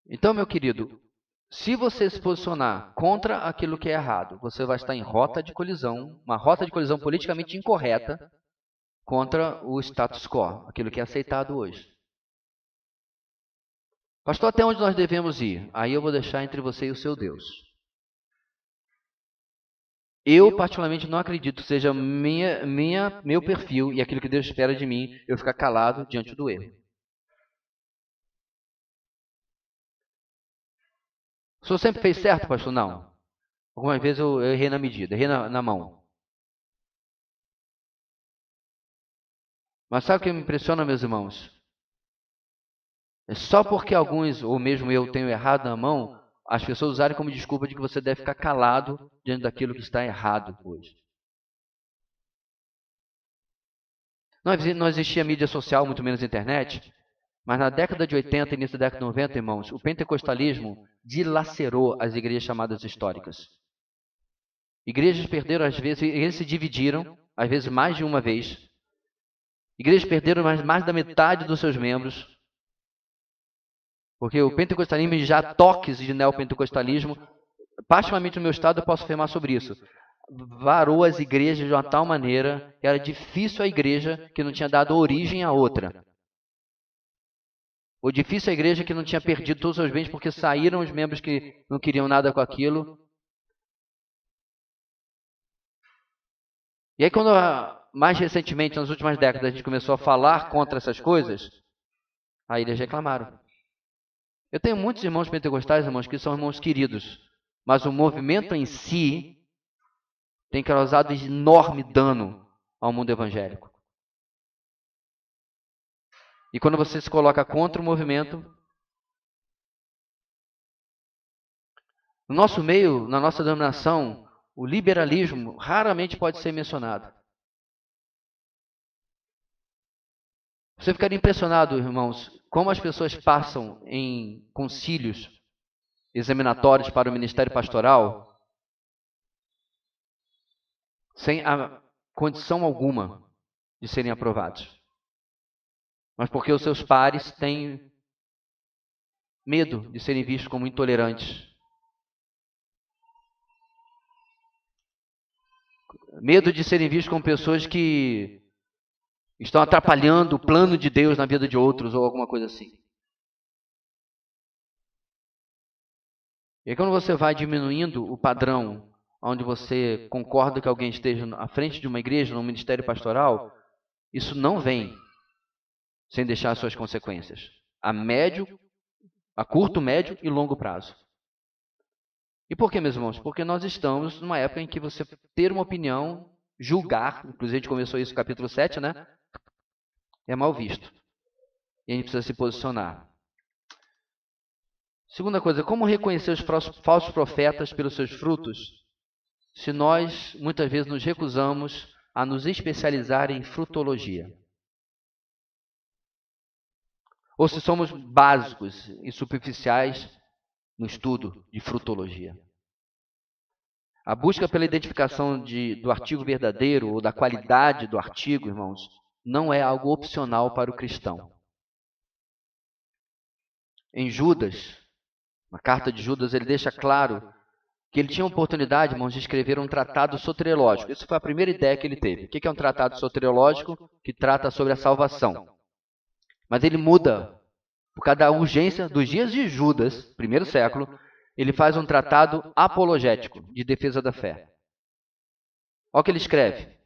Então, meu querido, se você se posicionar contra aquilo que é errado, você vai estar em rota de colisão, uma rota de colisão politicamente incorreta contra o status quo, aquilo que é aceitado hoje. Pastor, até onde nós devemos ir? Aí eu vou deixar entre você e o seu Deus. Eu, particularmente, não acredito que seja meu perfil e aquilo que Deus espera de mim, eu ficar calado diante do erro. O senhor sempre fez certo, pastor? Não. Algumas vezes eu errei na medida, errei na mão. Mas sabe o que me impressiona, meus irmãos? É só porque alguns, ou mesmo eu, tenho errado na mão, as pessoas usarem como desculpa de que você deve ficar calado diante daquilo que está errado hoje. Não existia mídia social, muito menos internet, mas na década de 80 e início da década de 90, irmãos, o pentecostalismo dilacerou as igrejas chamadas históricas. Igrejas perderam, às vezes, igrejas se dividiram, às vezes mais de uma vez. Igrejas perderam mais da metade dos seus membros. Porque o pentecostalismo já há toques de neopentecostalismo, particularmente no meu estado eu posso afirmar sobre isso. Varou as igrejas de uma tal maneira que era difícil a igreja que não tinha dado origem a outra. Ou difícil a igreja que não tinha perdido todos os seus bens porque saíram os membros que não queriam nada com aquilo. E aí quando mais recentemente, nas últimas décadas, a gente começou a falar contra essas coisas, aí eles reclamaram. Eu tenho muitos irmãos pentecostais, irmãos, que são irmãos queridos, mas o movimento em si tem causado enorme dano ao mundo evangélico. E quando você se coloca contra o movimento, no nosso meio, na nossa denominação, o liberalismo raramente pode ser mencionado. Você ficaria impressionado, irmãos, como as pessoas passam em concílios examinatórios para o ministério pastoral sem a condição alguma de serem aprovados. Mas porque os seus pares têm medo de serem vistos como intolerantes. Medo de serem vistos como pessoas que estão atrapalhando o plano de Deus na vida de outros ou alguma coisa assim. E aí, quando você vai diminuindo o padrão onde você concorda que alguém esteja à frente de uma igreja, num ministério pastoral, isso não vem sem deixar suas consequências a curto, médio e longo prazo. E por que, meus irmãos? Porque nós estamos numa época em que você ter uma opinião, julgar, inclusive a gente começou isso no capítulo 7, né? É mal visto. e a gente precisa se posicionar. Segunda coisa, como reconhecer os falsos profetas pelos seus frutos, se nós muitas vezes nos recusamos a nos especializar em frutologia? Ou se somos básicos e superficiais no estudo de frutologia? A busca pela identificação do artigo verdadeiro ou da qualidade do artigo, irmãos, não é algo opcional para o cristão. Em Judas, na carta de Judas, ele deixa claro que ele tinha a oportunidade, irmãos, de escrever um tratado soteriológico. Essa foi a primeira ideia que ele teve. O que é um tratado soteriológico? Que trata sobre a salvação. Mas ele muda, por causa da urgência dos dias de Judas, primeiro século, ele faz um tratado apologético, de defesa da fé. Olha o que ele escreve.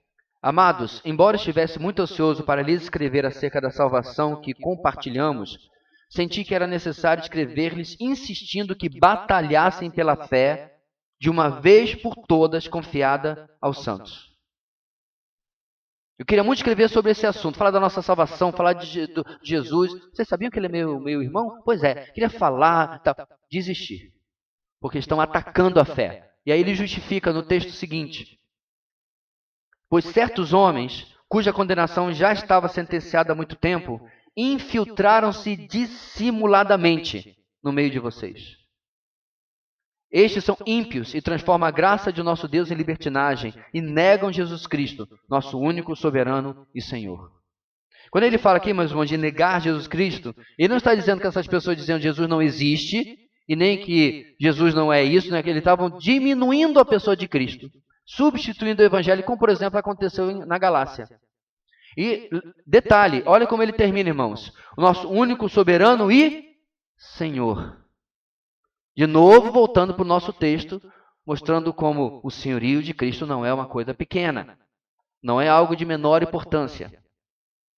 Amados, embora estivesse muito ansioso para lhes escrever acerca da salvação que compartilhamos, senti que era necessário escrever-lhes insistindo que batalhassem pela fé de uma vez por todas confiada aos santos. Eu queria muito escrever sobre esse assunto, falar da nossa salvação, falar de Jesus. Vocês sabiam que ele é meu irmão? Pois é, queria falar, desistir, porque estão atacando a fé. E aí ele justifica no texto seguinte: pois certos homens, cuja condenação já estava sentenciada há muito tempo, infiltraram-se dissimuladamente no meio de vocês. Estes são ímpios e transformam a graça de nosso Deus em libertinagem e negam Jesus Cristo, nosso único soberano e Senhor. Quando ele fala aqui, meus irmãos, de negar Jesus Cristo, ele não está dizendo que essas pessoas dizendo que Jesus não existe e nem que Jesus não é isso, né? Que eles estavam diminuindo a pessoa de Cristo, substituindo o evangelho, como, por exemplo, aconteceu na Galácia. E, detalhe, olha como ele termina, irmãos. O nosso único soberano e Senhor. De novo, voltando para o nosso texto, mostrando como o senhorio de Cristo não é uma coisa pequena. Não é algo de menor importância,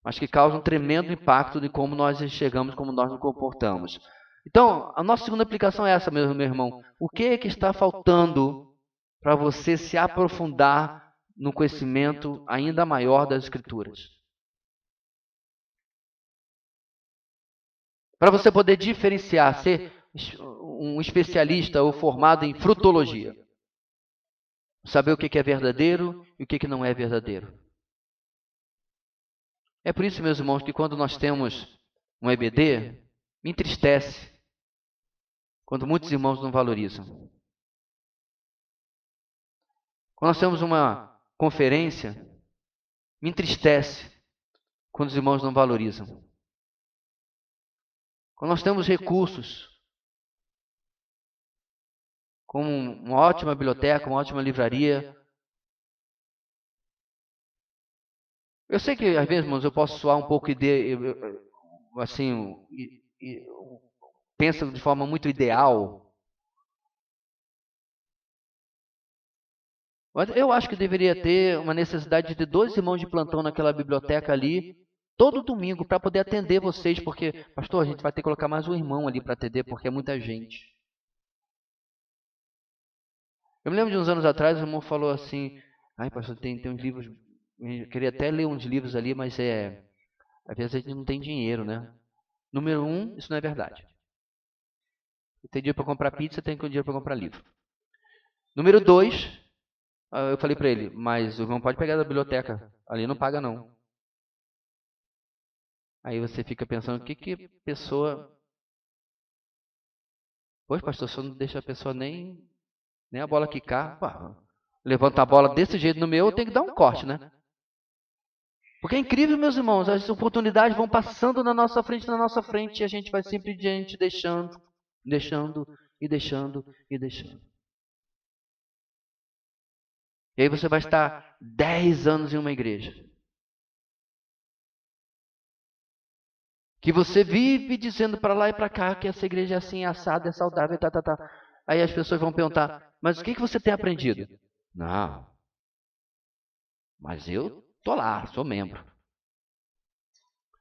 mas que causa um tremendo impacto de como nós chegamos, como nós nos comportamos. Então, a nossa segunda aplicação é essa, meu irmão. O que é que está faltando para você se aprofundar no conhecimento ainda maior das Escrituras? Para você poder diferenciar, ser um especialista ou formado em frutologia. Saber o que é verdadeiro e o que não é verdadeiro. É por isso, meus irmãos, que quando nós temos um EBD, me entristece quando muitos irmãos não valorizam. Quando nós temos uma conferência, me entristece quando os irmãos não valorizam. Quando nós temos recursos, como uma ótima biblioteca, uma ótima livraria. Eu sei que, às vezes, irmãos, eu posso soar um pouco assim, pensa de forma muito ideal. Mas eu acho que deveria ter uma necessidade de ter 2 irmãos de plantão naquela biblioteca ali, todo domingo, para poder atender vocês, porque, pastor, a gente vai ter que colocar mais um irmão ali para atender, porque é muita gente. Eu me lembro de uns anos atrás, o irmão falou assim, ai, pastor, tem uns livros, eu queria até ler uns livros ali, mas às vezes a gente não tem dinheiro, né? Número 1, isso não é verdade. Tem dinheiro para comprar pizza, tem dinheiro para comprar livro. Número 2, eu falei para ele, mas o irmão pode pegar da biblioteca, ali não paga não. Aí você fica pensando, que pessoa... Pois, pastor, você não deixa a pessoa nem a bola quicar. Pô, levanta a bola desse jeito no meu, eu tenho que dar um corte, né? Porque é incrível, meus irmãos, as oportunidades vão passando na nossa frente, e a gente vai sempre diante, deixando e deixando. E aí você vai estar 10 anos em uma igreja. Que você vive dizendo para lá e para cá que essa igreja é assim, assada, é saudável, tá. Aí as pessoas vão perguntar, mas o que você tem aprendido? Não, mas eu tô lá, sou membro.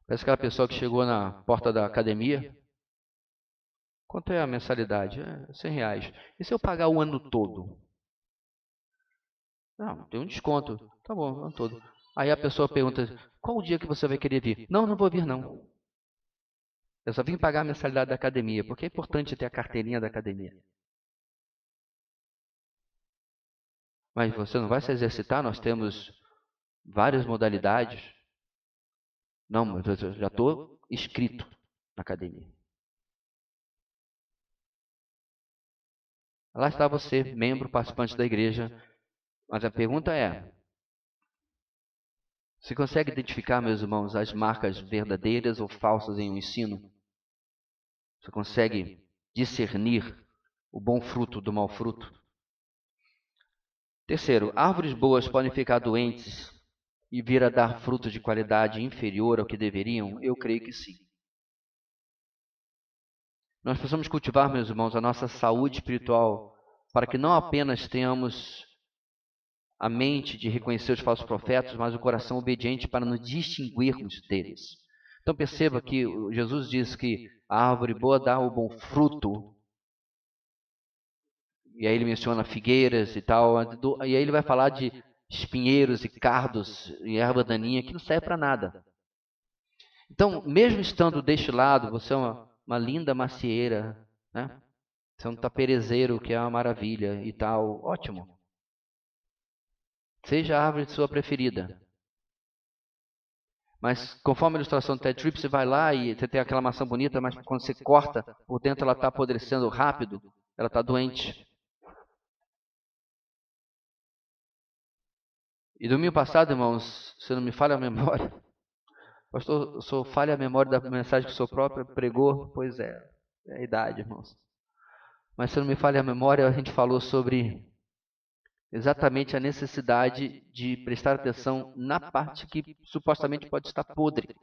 Parece aquela pessoa que chegou na porta da academia. Quanto é a mensalidade? É R$100. E se eu pagar o ano todo? Não, tem um desconto. Tá bom, o ano todo. Aí a pessoa pergunta, qual o dia que você vai querer vir? Não vou vir não. Eu só vim pagar a mensalidade da academia, porque é importante ter a carteirinha da academia. Mas você não vai se exercitar? Nós temos várias modalidades. Não, mas eu já estou inscrito na academia. Lá está você, membro, participante da igreja. Mas a pergunta é: você consegue identificar, meus irmãos, as marcas verdadeiras ou falsas em um ensino? Você consegue discernir o bom fruto do mau fruto? Terceiro, árvores boas podem ficar doentes e vir a dar frutos de qualidade inferior ao que deveriam? Eu creio que sim. Nós precisamos cultivar, meus irmãos, a nossa saúde espiritual para que não apenas tenhamos a mente de reconhecer os falsos profetas, mas o coração obediente para nos distinguirmos deles. Então perceba que Jesus diz que a árvore boa dá o bom fruto, e aí ele menciona figueiras e tal, e aí ele vai falar de espinheiros e cardos e erva daninha que não serve para nada. Então, mesmo estando deste lado, você é uma linda macieira, né? Você é um taperezeiro, que é uma maravilha e tal, ótimo. Seja a árvore de sua preferida. Mas conforme a ilustração do Ted Tripp, você vai lá e você tem aquela maçã bonita, mas quando você corta, por dentro ela está apodrecendo rápido, ela está doente. E domingo passado, irmãos, se não me falha a memória, pastor, o senhor falha a memória da mensagem que o senhor próprio pregou? Pois é a idade, irmãos. Mas se não me falha a memória, a gente falou sobre exatamente a necessidade de prestar atenção na parte que supostamente pode estar podre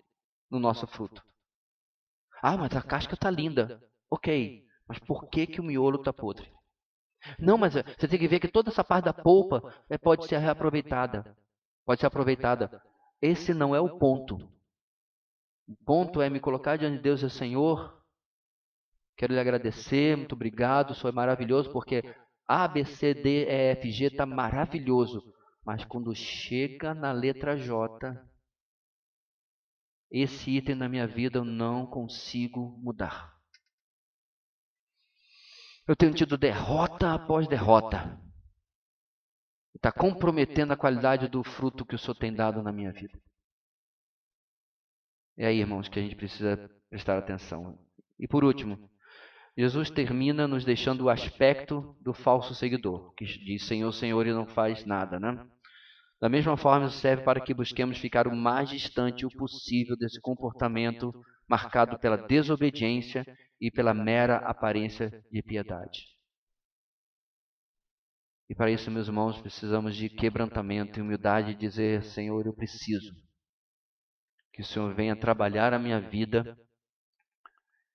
no nosso fruto. Ah, mas a casca está linda. Ok, mas por que, que o miolo está podre? Não, mas você tem que ver que toda essa parte da polpa pode ser reaproveitada. Pode ser aproveitada. Esse não é o ponto. O ponto é me colocar diante de Deus e Senhor, quero lhe agradecer, muito obrigado, o Senhor é maravilhoso, porque A, B, C, D, E, F, G está maravilhoso. Mas quando chega na letra J, esse item na minha vida eu não consigo mudar. Eu tenho tido derrota após derrota. Está comprometendo a qualidade do fruto que o Senhor tem dado na minha vida. É aí, irmãos, que a gente precisa prestar atenção. E por último, Jesus termina nos deixando o aspecto do falso seguidor, que diz Senhor, Senhor e não faz nada, né? Da mesma forma, isso serve para que busquemos ficar o mais distante o possível desse comportamento marcado pela desobediência e pela mera aparência de piedade. E para isso, meus irmãos, precisamos de quebrantamento e humildade e dizer, Senhor, eu preciso que o Senhor venha trabalhar a minha vida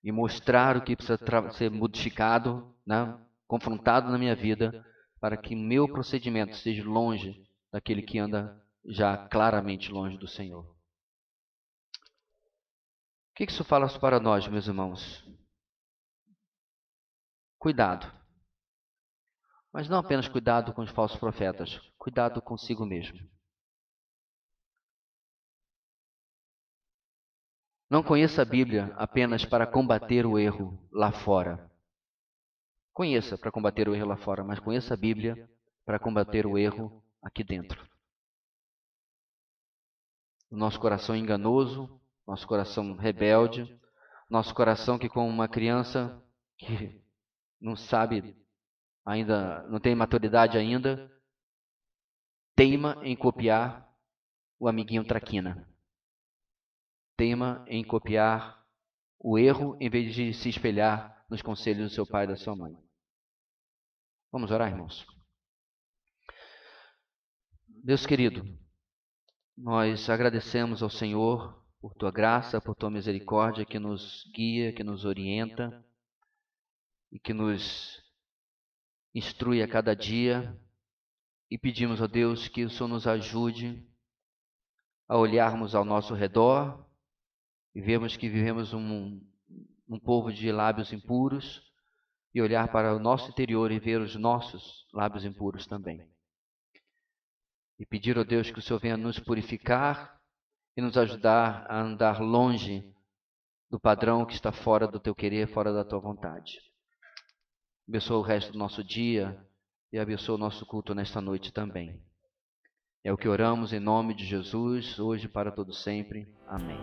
e mostrar o que precisa ser modificado, né? Confrontado na minha vida, para que meu procedimento esteja longe daquele que anda já claramente longe do Senhor. O que isso fala para nós, meus irmãos? Cuidado. Mas não apenas cuidado com os falsos profetas, cuidado consigo mesmo. Não conheça a Bíblia apenas para combater o erro lá fora. Conheça para combater o erro lá fora, mas conheça a Bíblia para combater o erro aqui dentro. O nosso coração enganoso, nosso coração rebelde, nosso coração que como uma criança que não sabe ainda, não tem maturidade ainda, teima em copiar o amiguinho traquina. Teima em copiar o erro em vez de se espelhar nos conselhos do seu pai e da sua mãe. Vamos orar, irmãos? Deus querido, nós agradecemos ao Senhor por tua graça, por tua misericórdia que nos guia, que nos orienta e que nos instrui a cada dia. E pedimos a Deus que o Senhor nos ajude a olharmos ao nosso redor e vermos que vivemos um povo de lábios impuros e olhar para o nosso interior e ver os nossos lábios impuros também. E pedir a Deus que o Senhor venha nos purificar e nos ajudar a andar longe do padrão que está fora do teu querer, fora da tua vontade. Abençoa o resto do nosso dia e abençoa o nosso culto nesta noite também. É o que oramos em nome de Jesus, hoje e para todo sempre. Amém.